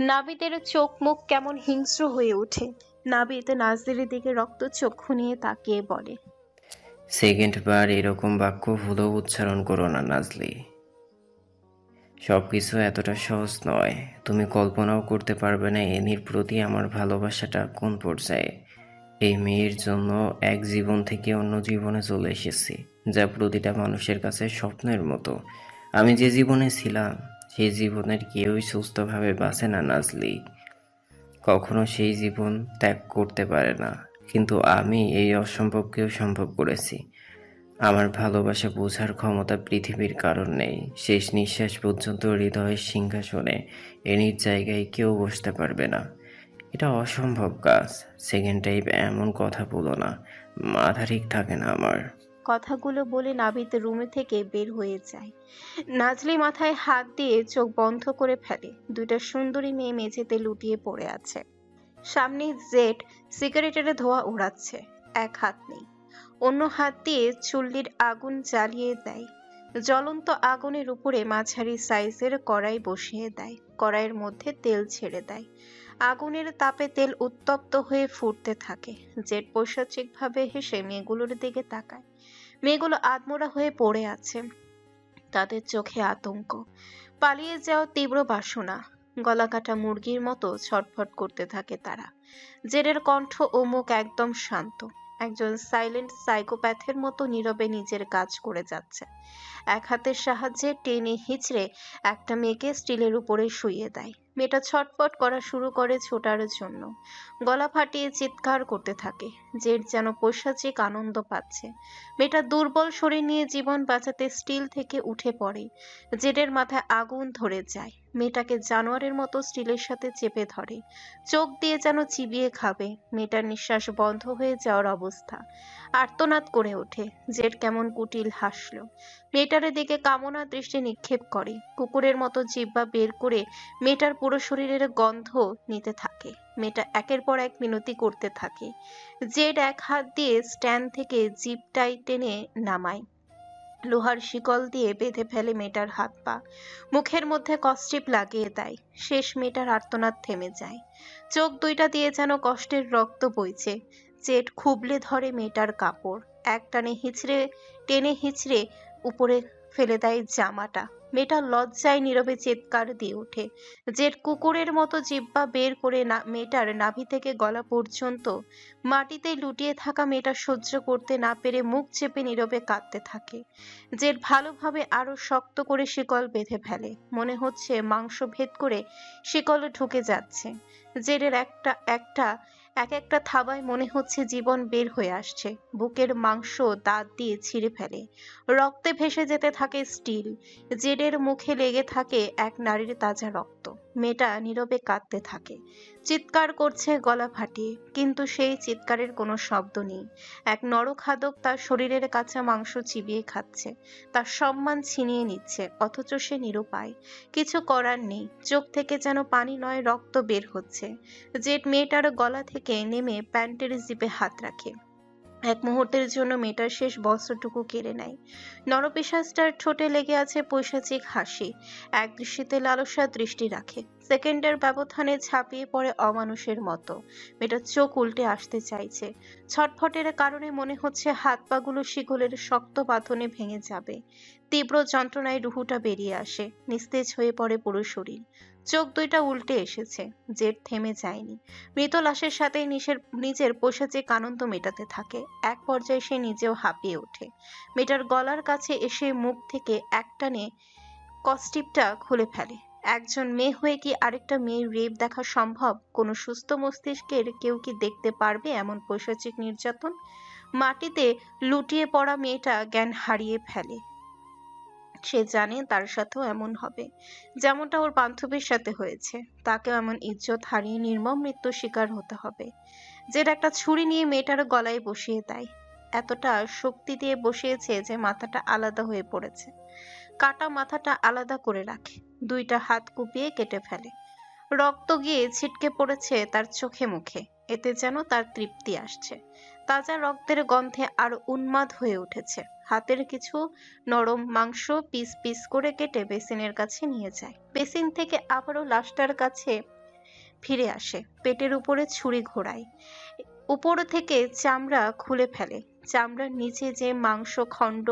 নাবিদের চোখ মুখ কেমন হিংস্র হয়ে ওঠে। নাবিদ নাজলির দিকে রক্তচক্ষু নিয়ে তাকিয়ে বলে, সেকেন্ড বার এরকম বাক্য ভুলেও উচ্চারণ করো না নাজলি। সবকিছু এতটা সহজ নয়। তুমি কল্পনাও করতে পারবে না এনির প্রতি আমার ভালোবাসাটা কোন পর্যায়ে। এই মেয়ের জন্য এক জীবন থেকে অন্য জীবনে চলে এসেছি, যা প্রতিটা মানুষের কাছে স্বপ্নের মতো। আমি যে জীবনে ছিলাম সেই জীবনের কেউই সুস্থভাবে বাঁচে না নাজলি। কখনো সেই জীবন ত্যাগ করতে পারে না, কিন্তু আমি এই অসম্ভবকেও সম্ভব করেছি। আমার ভালোবাসা বোঝার ক্ষমতা পৃথিবীর কারণ নেই। শেষ নিঃশ্বাস পর্যন্ত হৃদয়ের সিংহাসনে এনির জায়গায় কেউ বসতে পারবে না। এটা অসম্ভব কাজ। সেকেন্ড টাইপ এমন কথা বলো না, মাথা ঠিক থাকে না আমার। কথাগুলো বলে নাবিদ রুমে থেকে বের হয়ে যায়। নাজলি মাথায় হাত দিয়ে চোখ বন্ধ করে ফেলে। দুইটা সুন্দরী মেয়ে মেঝেতে লুটিয়ে পড়ে আছে। সামনে জেড সিগারেটের ধোঁয়া উড়াচ্ছে। এক হাত নেই, অন্য হাত দিয়ে চুল্লির আগুন জ্বালিয়ে দেয়। জ্বলন্ত আগুনের উপরে মাঝারি সাইজের কড়াই বসিয়ে দেয়। কড়াইয়ের মধ্যে তেল ছেড়ে দেয়। আগুনের তাপে তেল উত্তপ্ত হয়ে ফুটতে থাকে। জেড পৈশাচিকভাবে হেসে মেয়েগুলোর দিকে তাকায়। মেয়েগুলো আধমোড়া হয়ে পড়ে আছে। তাদের চোখে আতঙ্ক, পালিয়ে যাওয়ার তীব্র বাসনা। গলাকাটা মুরগির মতো ছটফট করতে থাকে তারা। জেডের কণ্ঠ ও মুখ একদম শান্ত। একজন সাইলেন্ট সাইকোপ্যাথের মতো নীরবে নিজের কাজ করে যাচ্ছে। এক হাতের সাহায্যে টেনে হিঁচড়ে একটা মেয়েকে স্টিলের উপরে শুইয়ে দেয়। মেয়েটা ছটফট করা শুরু করে ছোটার জন্য। গলা ফাটিয়ে চিৎকার করতে থাকে। জেড যেন পৈশাচিক আনন্দ পাচ্ছে। মেয়েটা দুর্বল শরীর নিয়ে জীবন বাঁচাতে স্টিল থেকে উঠে পড়ে। জেডের মাথায় আগুন ধরে যায়। মেয়েটাকে জানোয়ারের মতো স্টিলের সাথে চেপে ধরে। চোখ দিয়ে যেন চিবিয়ে খাবে। মেয়েটার নিঃশ্বাস বন্ধ হয়ে যাওয়ার অবস্থা। আর্তনাদ করে ওঠে। জেড কেমন কুটিল হাসলো। মেয়েটার দিকে কামনা দৃষ্টি নিক্ষেপ করে। কুকুরের মতো জিহ্বা বের করে মেয়েটার পুরো শরীরের গন্ধ নিতে থাকে। মেয়েটা একের পর এক মিনতি করতে থাকে। জেড এক হাত দিয়ে স্ট্যান্ড থেকে জিপটাই টেনে নামায়। লোহার শিকল দিয়ে বেঁধে ফেলে মেয়েটার হাত পা। মুখের মধ্যে কস্টিপ লাগিয়ে দেয়। শেষ মেয়েটার আর্তনাদ থেমে যায়। চোখ দুইটা দিয়ে যেন কষ্টের রক্ত বইছে। জেড খুবলে ধরে মেয়েটার কাপড়। এক টানে টেনে হিঁচড়ে উপরে ফেলে দেয় জামাটা। মেয়েটা লজ্জায় নীরবে চিৎকার দিয়ে ওঠে। জেড কুকুরের মতো জিহ্বা বের করে মেয়েটার নাভি থেকে গলা পর্যন্ত মাটিতে লুটিয়ে থাকা মেয়েটা সহ্য করতে না পেরে মুখ চেপে নীরবে কাঁদতে থাকে। জেড ভালোভাবে আরো শক্ত করে শিকল বেঁধে ফেলে। মনে হচ্ছে মাংস ভেদ করে শিকল ঢুকে যাচ্ছে। জেডের এক একটা থাবায় মনে হচ্ছে জীবন বের হয়ে আসছে। বুকের মাংস দাঁত দিয়ে ছিঁড়ে ফেলে। রক্তে ভেসে যেতে থাকে স্টিল। জেডের মুখে লেগে থাকে এক নারীর তাজা রক্ত। মেয়েটা নীরবে কাঁদতে থাকে, চিৎকার করছে গলা ফাটিয়ে, কিন্তু সেই চিৎকারের কোনো শব্দ নেই। এক নরখাদক তার শরীরের কাঁচা মাংস চিবিয়ে খাচ্ছে, তার সম্মান ছিনিয়ে নিচ্ছে, অথচ সে নিরুপায়। কিছু করার নেই, চোখ থেকে যেন পানি নয় রক্ত বের হচ্ছে। জেড মেয়েটার গলা থেকে নেমে প্যান্টের জিপে হাত রাখে, এক মুহূর্তের জন্য মেয়েটার শেষ বস্ত্রটুকু কেড়ে নেয়। নরপিশাচটার ঠোঁটে লেগে আছে পৈশাচিক হাসি, এক দৃষ্টিতে লালসা দৃষ্টি রাখে, সেকেন্ডের ব্যবধানে ঝাঁপিয়ে পড়ে অমানুষের মতো। মেয়েটার চোখ উল্টে আসতে চাইছে, ছটফটের কারণে মনে হচ্ছে হাত পাগুলো শিকলের শক্ত বাঁধনে ভেঙে যাবে। তীব্র যন্ত্রণায় রুহুটা বেরিয়ে আসে, নিস্তেজ হয়ে পড়ে পুরো শরীর, চোখ দুইটা উল্টে এসেছে। জেড থেমে যায়নি, মৃত লাশের সাথে নিজের পৈশাচিক আনন্দ মেটাতে থাকে। এক পর্যায়ে সে নিজেও হাঁপিয়ে ওঠে, মেয়েটার গলার কাছে এসে মুখ থেকে একটানে কস্টিপটা খুলে ফেলে। একজন মেয়ে হয়ে কি আরেকটা মেয়ের রেপ দেখা সম্ভব? কোনো সুস্থ মস্তিষ্কের কেউ কি দেখতে পারবে এমন পৈশাচিক নির্যাতন? মাটিতে লুটিয়ে পড়া মেয়েটা জ্ঞান হারিয়ে ফেলে। সে জানে তার সাথেও এমন হবে, যেমনটা ওর বান্ধবীর সাথে হয়েছে। তাকেও এমন ইজ্জত হারিয়ে নির্মম মৃত্যুর শিকার হতে হবে। যেটা একটা ছুরি নিয়ে মেয়েটার গলায় বসিয়ে দেয়, এতটা শক্তি দিয়ে বসিয়েছে যে মাথাটা আলাদা হয়ে পড়েছে। কাটা মাথাটা আলাদা করে রাখে, দুইটা হাত কুপিয়ে কেটে ফেলে। রক্ত গিয়ে ছিটকে পড়েছে তার চোখে মুখে, এতে যেন তার তৃপ্তি আসছে। তাজা রক্তের গন্ধে আরো উন্মাদ হয়ে উঠেছে। হাতের কিছু নরম মাংস পিস পিস করে কেটে বেসিনের কাছে নিয়ে যায়, বেসিন থেকে আবারও লাশটার কাছে ফিরে আসে, পেটের উপরে ছুরি ঘোরায়, উপর থেকে চামড়া খুলে ফেলে। চামড়ার নিচে যে মাংস খণ্ড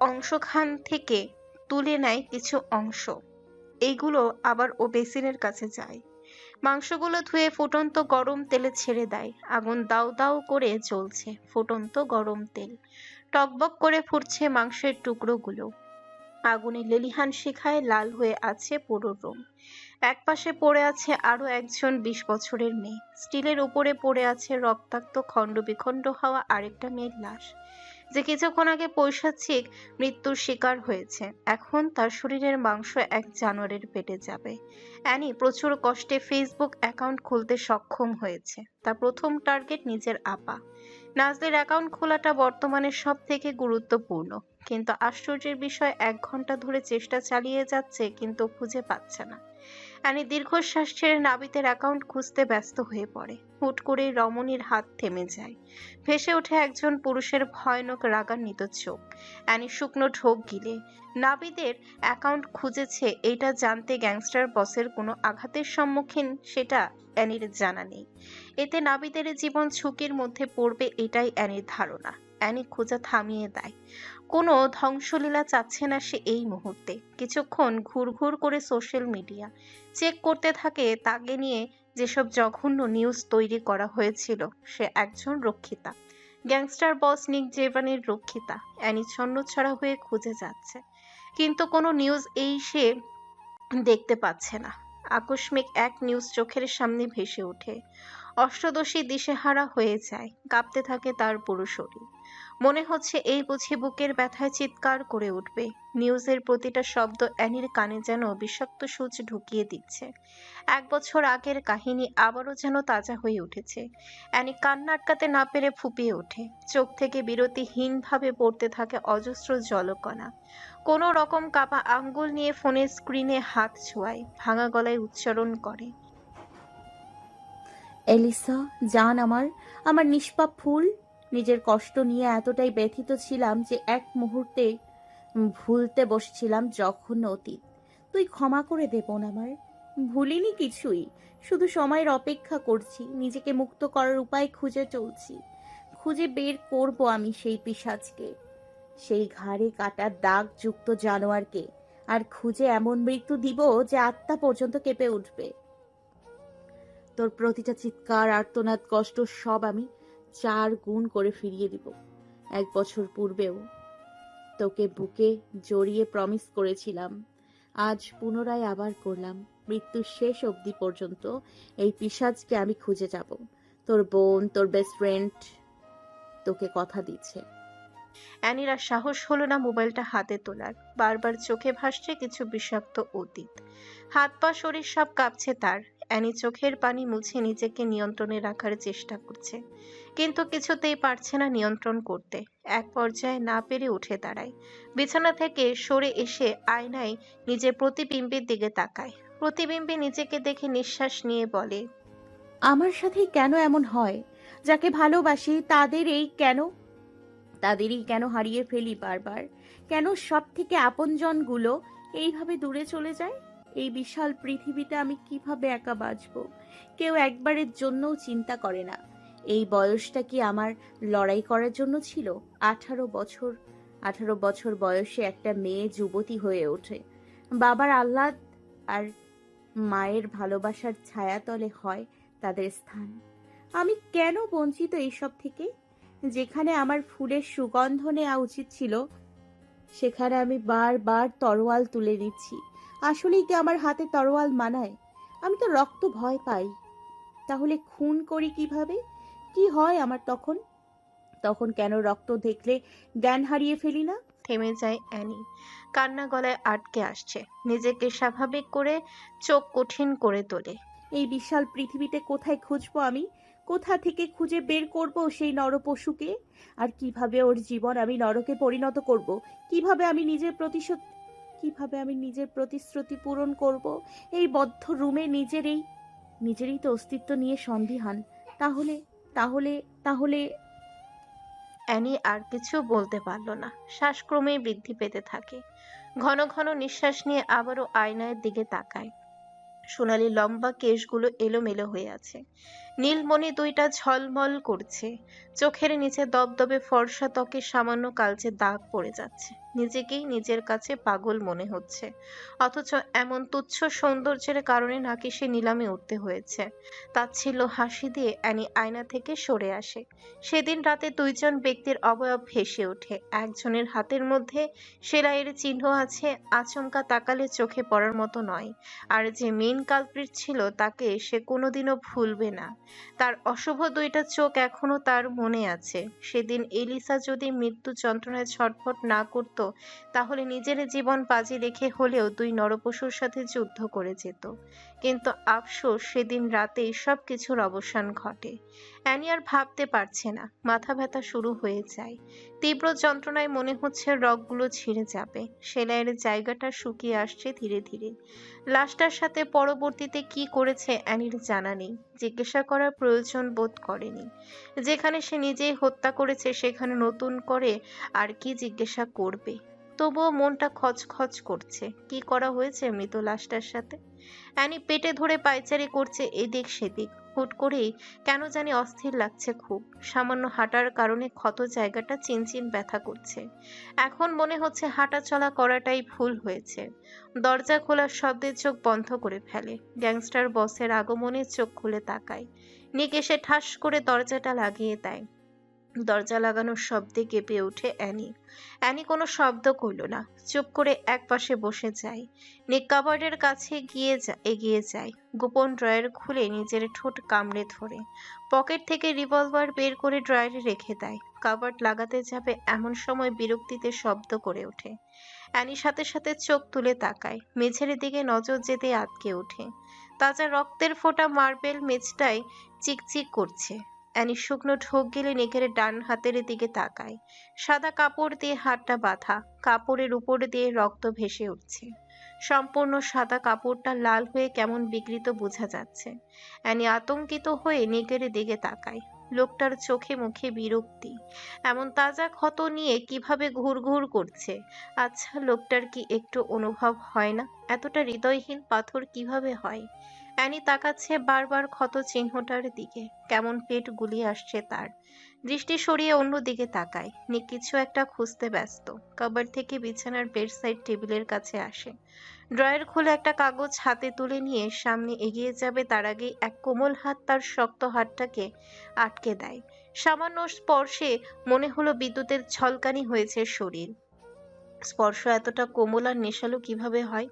অংশখান থেকে তুলে নেয় কিছু অংশ, এইগুলো আবার ও বেসিনের কাছে যায়। মাংসগুলো ধুয়ে ফুটন্ত গরম তেলে ছেড়ে দেয়, আগুন দাউ দাউ করে জ্বলছে, ফুটন্ত গরম তেল টকবক করে ফুটছে মাংসের টুকরোগুলো। আগুনে লেলিহান শিখায় লাল হয়ে আছে পুরো রুম। একপাশে পড়ে আছে আরো একজন 20 বছরের মেয়ে, স্টিলের উপরে পড়ে আছে রক্তাক্ত খণ্ড বিখণ্ড হওয়া আরেকটা মেয়ের লাশ, যে কিছুক্ষণ আগে পৈশাচিক মৃত্যুর শিকার হয়েছে। এখন তার শরীরের মাংস এক জানোয়ারের পেটে যাবে। অ্যানি প্রচুর কষ্টে ফেসবুক অ্যাকাউন্ট খুলতে সক্ষম হয়েছে। তার প্রথম টার্গেট নিজের আপা। নাজলীর অ্যাকাউন্ট খোলাটা বর্তমানে সব থেকে গুরুত্বপূর্ণ, কিন্তু আশ্চর্যের বিষয় 1 ঘন্টা ধরে চেষ্টা চালিয়ে যাচ্ছে কিন্তু খুঁজে পাচ্ছে না। অ্যানি দীর্ঘশ্বাস ছেড়ে নাবিতের অ্যাকাউন্ট খুঁজতে ব্যস্ত হয়ে পড়ে। হুট করে রমণীর হাত থেমে যায়, ভেসে ওঠে একজন পুরুষের ভয়ানক রাগান্বিত চোখ। অ্যানি শুকনো ঢোক গিলে নাবিদের অ্যাকাউন্ট খুঁজেছে এটা জানতে গ্যাংস্টার বসের কোনো আঘাতের সম্মুখীন সেটা অ্যানির জানা নেই। এতে নাবিদের জীবন ঝুঁকির মধ্যে পড়বে এটাই অ্যানির ধারণা। অ্যানি খোঁজা থামিয়ে দেয়, কোনো ধ্বংসলীলা চাচ্ছে না সে এই মুহূর্তে। কিছুক্ষণ ঘুরঘুর করে সোশ্যাল মিডিয়া চেক করতে থাকে, তাকে নিয়ে যেসব জঘন্য নিউজ তৈরি করা হয়েছিল। সে একজন রক্ষিতা, গ্যাংস্টার বস নিক জেভানির রক্ষিতা। অ্যানি ছন্নছাড়া হয়ে খুঁজে যাচ্ছে, কিন্তু কোনো নিউজ সে দেখতে পাচ্ছে না। আকস্মিক এক নিউজ চোখের সামনে ভেসে ওঠে, অষ্টদশী দিশেহারা হয়ে যায়, কাঁপতে থাকে তার পুরো শরীর। মনে হচ্ছে এই বুঝি বুকের ব্যথায় চিৎকার করে উঠবে। নিউজের প্রতিটা শব্দ অ্যানির কানে যেন বিষাক্ত সূচ ঢুকিয়ে দিচ্ছে। 1 বছর আগের কাহিনী আবারও যেন তাজা হয়ে উঠেছে। অ্যানি কান্না আটকাতে না পেরে ফুপিয়ে ওঠে, চোখ থেকে বিরতিহীনভাবে পড়তে থাকে অজস্র জলকণা। কোনো রকম কাপা আঙ্গুল নিয়ে ফোনের স্ক্রিনে হাত ছোঁয়ায়, ভাঙা গলায় উচ্চারণ করে, এলিসা জান, আমার নিষ্পাপ ফুল। নিজের কষ্ট নিয়ে এতটাই ব্যথিত ছিলাম যে এক মুহূর্তে ভুলতে বসছিলাম জঘন্য অতীত। তুই ক্ষমা করে দে বোন আমার। ভুলিনি কিছুই, শুধু সময়ের অপেক্ষা করছি, নিজেকে মুক্ত করার উপায় খুঁজে চলছি। খুঁজে বের করব আমি সেই পিশাচকে, সেই ঘাড়ে কাটা দাগ যুক্ত জানোয়ারকে, আর খুঁজে এমন মৃত্যু দিব যে আত্মা পর্যন্ত কেঁপে উঠবে। তোর প্রতিটা চিৎকার, আর্তনাদ, কষ্ট সব আমি 4 গুণ করে ফিরিয়ে দিব। 1 বছর পূর্বেও তোকে বুকে জড়িয়ে প্রমিস করেছিলাম, আজ পুনরায় আবার করলাম। মৃত্যুর শেষ অবধি পর্যন্ত এই পিশাচকে আমি খুঁজে যাব। তোর বোন, তোর বেস্ট ফ্রেন্ড তোকে কথা দিচ্ছে। অ্যানির আর সাহস হলো না মোবাইলটা হাতে তোলার। বারবার চোখে ভাসছে কিছু বিষাক্ত অতীত। হাত পা শরীর সব কাঁপছে তার। অ্যানি চোখের পানি মুছে নিজেকে নিয়ন্ত্রণে রাখার চেষ্টা করছে, কিন্তু কিছুতেই পারছে না নিয়ন্ত্রণ করতে। এক পর্যায়ে না পেরে উঠে দাঁড়ায়। বিছানা থেকে সরে এসে আয়নায় নিজের প্রতিবিম্বের দিকে তাকায়। প্রতিবিম্বে নিজেকে দেখে নিঃশ্বাস নিয়ে বলে, আমার সাথে কেন এমন হয়? যাকে ভালোবাসি তাদেরই কেন হারিয়ে ফেলি বারবার? কেন সব থেকে আপনজনগুলো এইভাবে দূরে চলে যায়? এই বিশাল পৃথিবীতে আমি কিভাবে একা বাঁচবো? কেউ একবারের জন্যও চিন্তা করে না। এই বয়সটা কি আমার লড়াই করার জন্য ছিল? 18 বছর বয়সে একটা মেয়ে যুবতী হয়ে ওঠে। বাবার আহ্লাদ আর মায়ের ভালোবাসার ছায়াতলে হয় তাদের স্থান। আমি কেন বঞ্চিত এইসব থেকে? যেখানে আমার ফুলের সুগন্ধ নেওয়া উচিত ছিল, সেখানে আমি বারবার তরোয়াল তুলে নিচ্ছি। আসলেই কি আমার হাতে তরোয়াল মানায়? আমি তো রক্ত ভয় পাই। তাহলে খুন করি কিভাবে? কি হয় আমার তখন? তখন কেন রক্ত দেখলে জ্ঞান হারিয়ে ফেলি না? থেমে যায় অ্যানি। কান্না গলায় আটকে আসছে। নিজেকে স্বাভাবিক করে চোখ কঠিন করে তোলে। এই বিশাল পৃথিবীতে কোথায় খুঁজবো আমি? কোথা থেকে খুঁজে বের করব সেই নরপশুকে? আর কিভাবে ওর জীবন আমি নরকে পরিণত করব? কিভাবে আমি নিজের প্রতিশ্রুতি পূরণ করব? এই বদ্ধ রুমে নিজেরই তো অস্তিত্ব নিয়ে সন্দিহান। তাহলে তাহলে তাহলে অ্যানি আর কিছু বলতে পারল না। শ্বাস ক্রমেই বৃদ্ধি পেতে থাকে। ঘন ঘন নিঃশ্বাস নিয়ে আবারও আয়নার দিকে তাকায়। সোনালি লম্বা কেশগুলো এলোমেলো হয়ে আছে। নীলমণি দুইটা ঝলমল করছে। চোখের নিচে দবদবে ফর্সা ত্বকে সামান্য কালচে দাগ পড়ে যাচ্ছে। নিজেকেই নিজের কাছে পাগল মনে হচ্ছে, অথচ এমন তুচ্ছ সৌন্দর্যের কারণে নাকি সে নিলামে উঠতে হয়েছে। তাচ্ছিল্য হাসি দিয়ে অ্যানি আয়না থেকে সরে আসে। সেদিন রাতে দুইজন ব্যক্তির অবয়ব ভেসে ওঠে। একজনের হাতের মধ্যে সেলাইয়ের চিহ্ন আছে, আচমকা তাকালে চোখে পড়ার মতো নয়। আর যে মেইন কালপ্রিট ছিল, তাকে সে কোনোদিনও ভুলবে না। তার অশুভ দুইটা চোখ এখনো তার মনে আছে। সেদিন এলিসা যদি মৃত্যু যন্ত্রণায় ছটফট না করত, তাহলে নিজের জীবন বাজি রেখে হলেও দুই নরপশুর সাথে যুদ্ধ করে যেত। কিন্তু আফসোস, সেদিন রাতেই সবকিছুর অবসান ঘটে। অ্যানি আর ভাবতে পারছে না। মাথা ব্যথা শুরু হয়ে যায়। তীব্র যন্ত্রণায় মনে হচ্ছে রগগুলো ছিঁড়ে যাবে। সেলাইয়ের জায়গাটা শুকিয়ে আসছে ধীরে ধীরে। লাশটার সাথে পরবর্তীতে কি করেছে অ্যানির জানা নেই। জিজ্ঞাসা করার প্রয়োজন বোধ করেনি। যেখানে সে নিজেই হত্যা করেছে সেখানে নতুন করে আর কি জিজ্ঞাসা করবে। তবুও মনটা খচখচ করছে। কি করা হয়েছে মৃত লাশটার সাথে? অ্যানি পেটে ধরে পায়চারি করছে এদিক সেদিক। হুট করেই কেন জানি অস্থির লাগছে খুব। সামান্য হাঁটার কারণে ক্ষত জায়গাটা চিনচিন ব্যথা করছে। এখন মনে হচ্ছে হাঁটা চলা করাটাই ভুল হয়েছে। দরজা খোলার শব্দে চোখ বন্ধ করে ফেলে। গ্যাংস্টার বসের আগমনে চোখ খুলে তাকায়। নিক এসে ঠাস করে দরজাটা লাগিয়ে দেয়। দরজা লাগানোর শব্দে কেঁপে ওঠে অ্যানি। অ্যানি কোনো শব্দ করল না, চুপ করে এক পাশে বসে যায়। নিক কাবার্ডের কাছে এগিয়ে যায়। গোপন ড্রয়ার খুলে নিজের ঠোঁট কামড়ে ধরে পকেট থেকে রিভলভার বের করে ড্রয়ারে রেখে দেয়। কাবার্ড লাগাতে যাবে এমন সময় বিরক্তিতে শব্দ করে ওঠে। অ্যানি সাথে সাথে চোখ তুলে তাকায়। মেঝের দিকে নজর যেতে আটকে ওঠে। তাজা রক্তের ফোঁটা মার্বেল মেঝটায় চিকচিক করছে। অ্যানি শুকনো ঢোক গেলে নিকের ডান হাতের দিকে তাকায়। সাদা কাপড় দিয়ে হাতটা বাঁধা। কাপড়ের উপর দিয়ে রক্ত ভেসে উঠছে। সম্পূর্ণ সাদা কাপড়টা লাল হয়ে কেমন বিকৃত বোঝা যাচ্ছে। অ্যানি আতঙ্কিত হয়ে নিকের দিকে তাকায়। লোকটার চোখে মুখে বিরক্তি। এমন তাজা ক্ষত নিয়ে কিভাবে ঘুরঘুর করছে। আচ্ছা, লোকটার কি একটু অনুভব হয় না? এতটা হৃদয়হীন পাথর কিভাবে হয়? অ্যানি তাকাচ্ছে বারবার ক্ষত চিহ্নটার দিকে। কেমন পেট গুলিয়ে আসছে তার। দৃষ্টি সরিয়ে অন্য দিকে তাকায়। নিক কিছু একটা খুঁজতে ব্যস্ত। কাবার থেকে বিছানার বেডসাইড টেবিলের কাছে আসে। ড্রয়ার খুলে একটা কাগজ হাতে তুলে নিয়ে সামনে এগিয়ে যাবে, তার আগেই এক কোমল হাত তার শক্ত হাতটাকে আটকে দেয়। সামান্য স্পর্শে মনে হলো বিদ্যুতের ঝলকানি হয়েছে শরীর। স্পর্শ এতটা কোমল আর নেশালো কিভাবে হয়?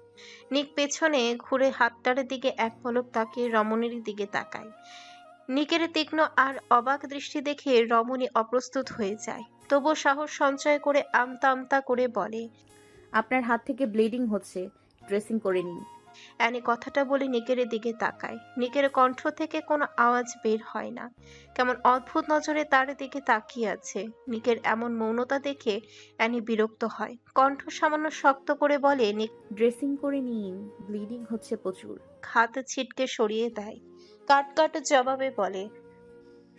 নিক পেছনে ঘুরে হাতটার দিকে এক পলক তাকিয়ে রমণীর দিকে তাকায়। নিকের তীক্ষ্ণ আর অবাক দৃষ্টি দেখে রমণী অপ্রস্তুত হয়ে যায়। তবুও সাহস সঞ্চয় করে আমতা আমতা করে বলে। আপনার হাত থেকে ব্লিডিং হচ্ছে, ড্রেসিং করে নিন। অ্যানি কথাটা বলে নিকের দিকে তাকায়। নিকের কণ্ঠ থেকে কোনো আওয়াজ বের হয় না, কেমন অদ্ভুত নজরে তার দিকে তাকিয়ে আছে। নিকের এমন মৌনতা দেখে অ্যানি বিরক্ত হয়, কণ্ঠ সামান্য শক্ত করে বলে। নিক ড্রেসিং করে নিন, ব্লিডিং হচ্ছে প্রচুর। হাত ছিটকে সরিয়ে দেয়, কাট কাট জবাবে বলে।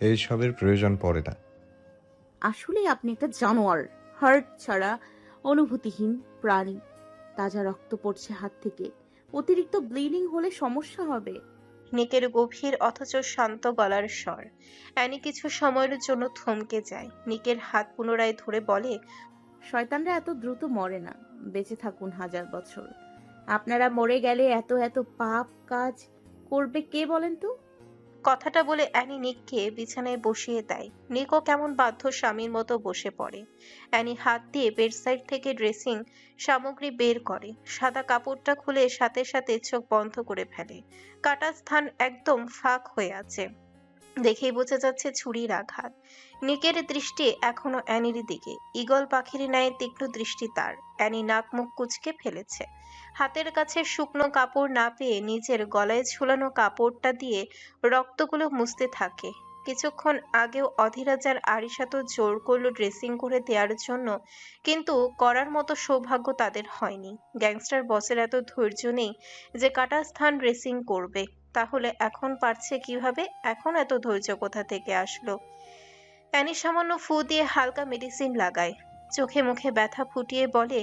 এইসবের প্রয়োজন পড়ে না। আসলেই আপনি একটা জানোয়ার, হার্ট ছাড়া অনুভূতিহীন প্রাণী। তাজা রক্ত পড়ছে হাত থেকে, অতিরিক্ত ব্লিডিং হলে সমস্যা হবে। নিকের গভীর অথচ শান্ত গলার স্বর। অ্যানি কিছু সময়ের জন্য থমকে যায়। নিকের হাত পুনরায় ধরে বলে। শয়তানরা এত দ্রুত মরে না, বেঁচে থাকুন 1000 বছর। আপনারা মরে গেলে এত এত পাপ কাজ করবে কে বলেন তো? কথাটা বলে অ্যানি নিককে বিছানায় বসিয়ে দেয়। নিকও কেমন বাধ্য স্বামীর মতো বসে পড়ে। অ্যানি হাত দিয়ে বেডসাইড থেকে ড্রেসিং সামগ্রী বের করে, সাদা কাপড়টা খুলে সাথে সাথে চোখ বন্ধ করে ফেলে। কাটা স্থান একদম ফাঁক হয়ে আছে, দেখেই বোঝা যাচ্ছে ছুরির আঘাত। নিকের দৃষ্টি এখনো অ্যানির দিকে, ঈগল পাখির ন্যায় তীক্ষ্ণ দৃষ্টি তার। অ্যানি নাক মুখ কুঁচকে ফেলেছে। হাতের কাছে শুকনো কাপড় না পেয়ে নিজের গলায় ঝুলানো কাপড়টা দিয়ে রক্তগুলো মুছতে থাকে। কিছুক্ষণ আগেও অধীরাজ আর আরিশা তো জোর করলো ড্রেসিং করে দেওয়ার জন্য, কিন্তু করার মতো সৌভাগ্য তাদের হয়নি। গ্যাংস্টার বসের এত ধৈর্য নেই যে কাটা স্থান ড্রেসিং করবে, তাহলে এখন পারছে কিভাবে? এখন এত ধৈর্য কোথা থেকে আসলো? অ্যানি সামান্য ফু দিয়ে হালকা মেডিসিন লাগায়, চোখে মুখে ব্যথা ফুটিয়ে বলে।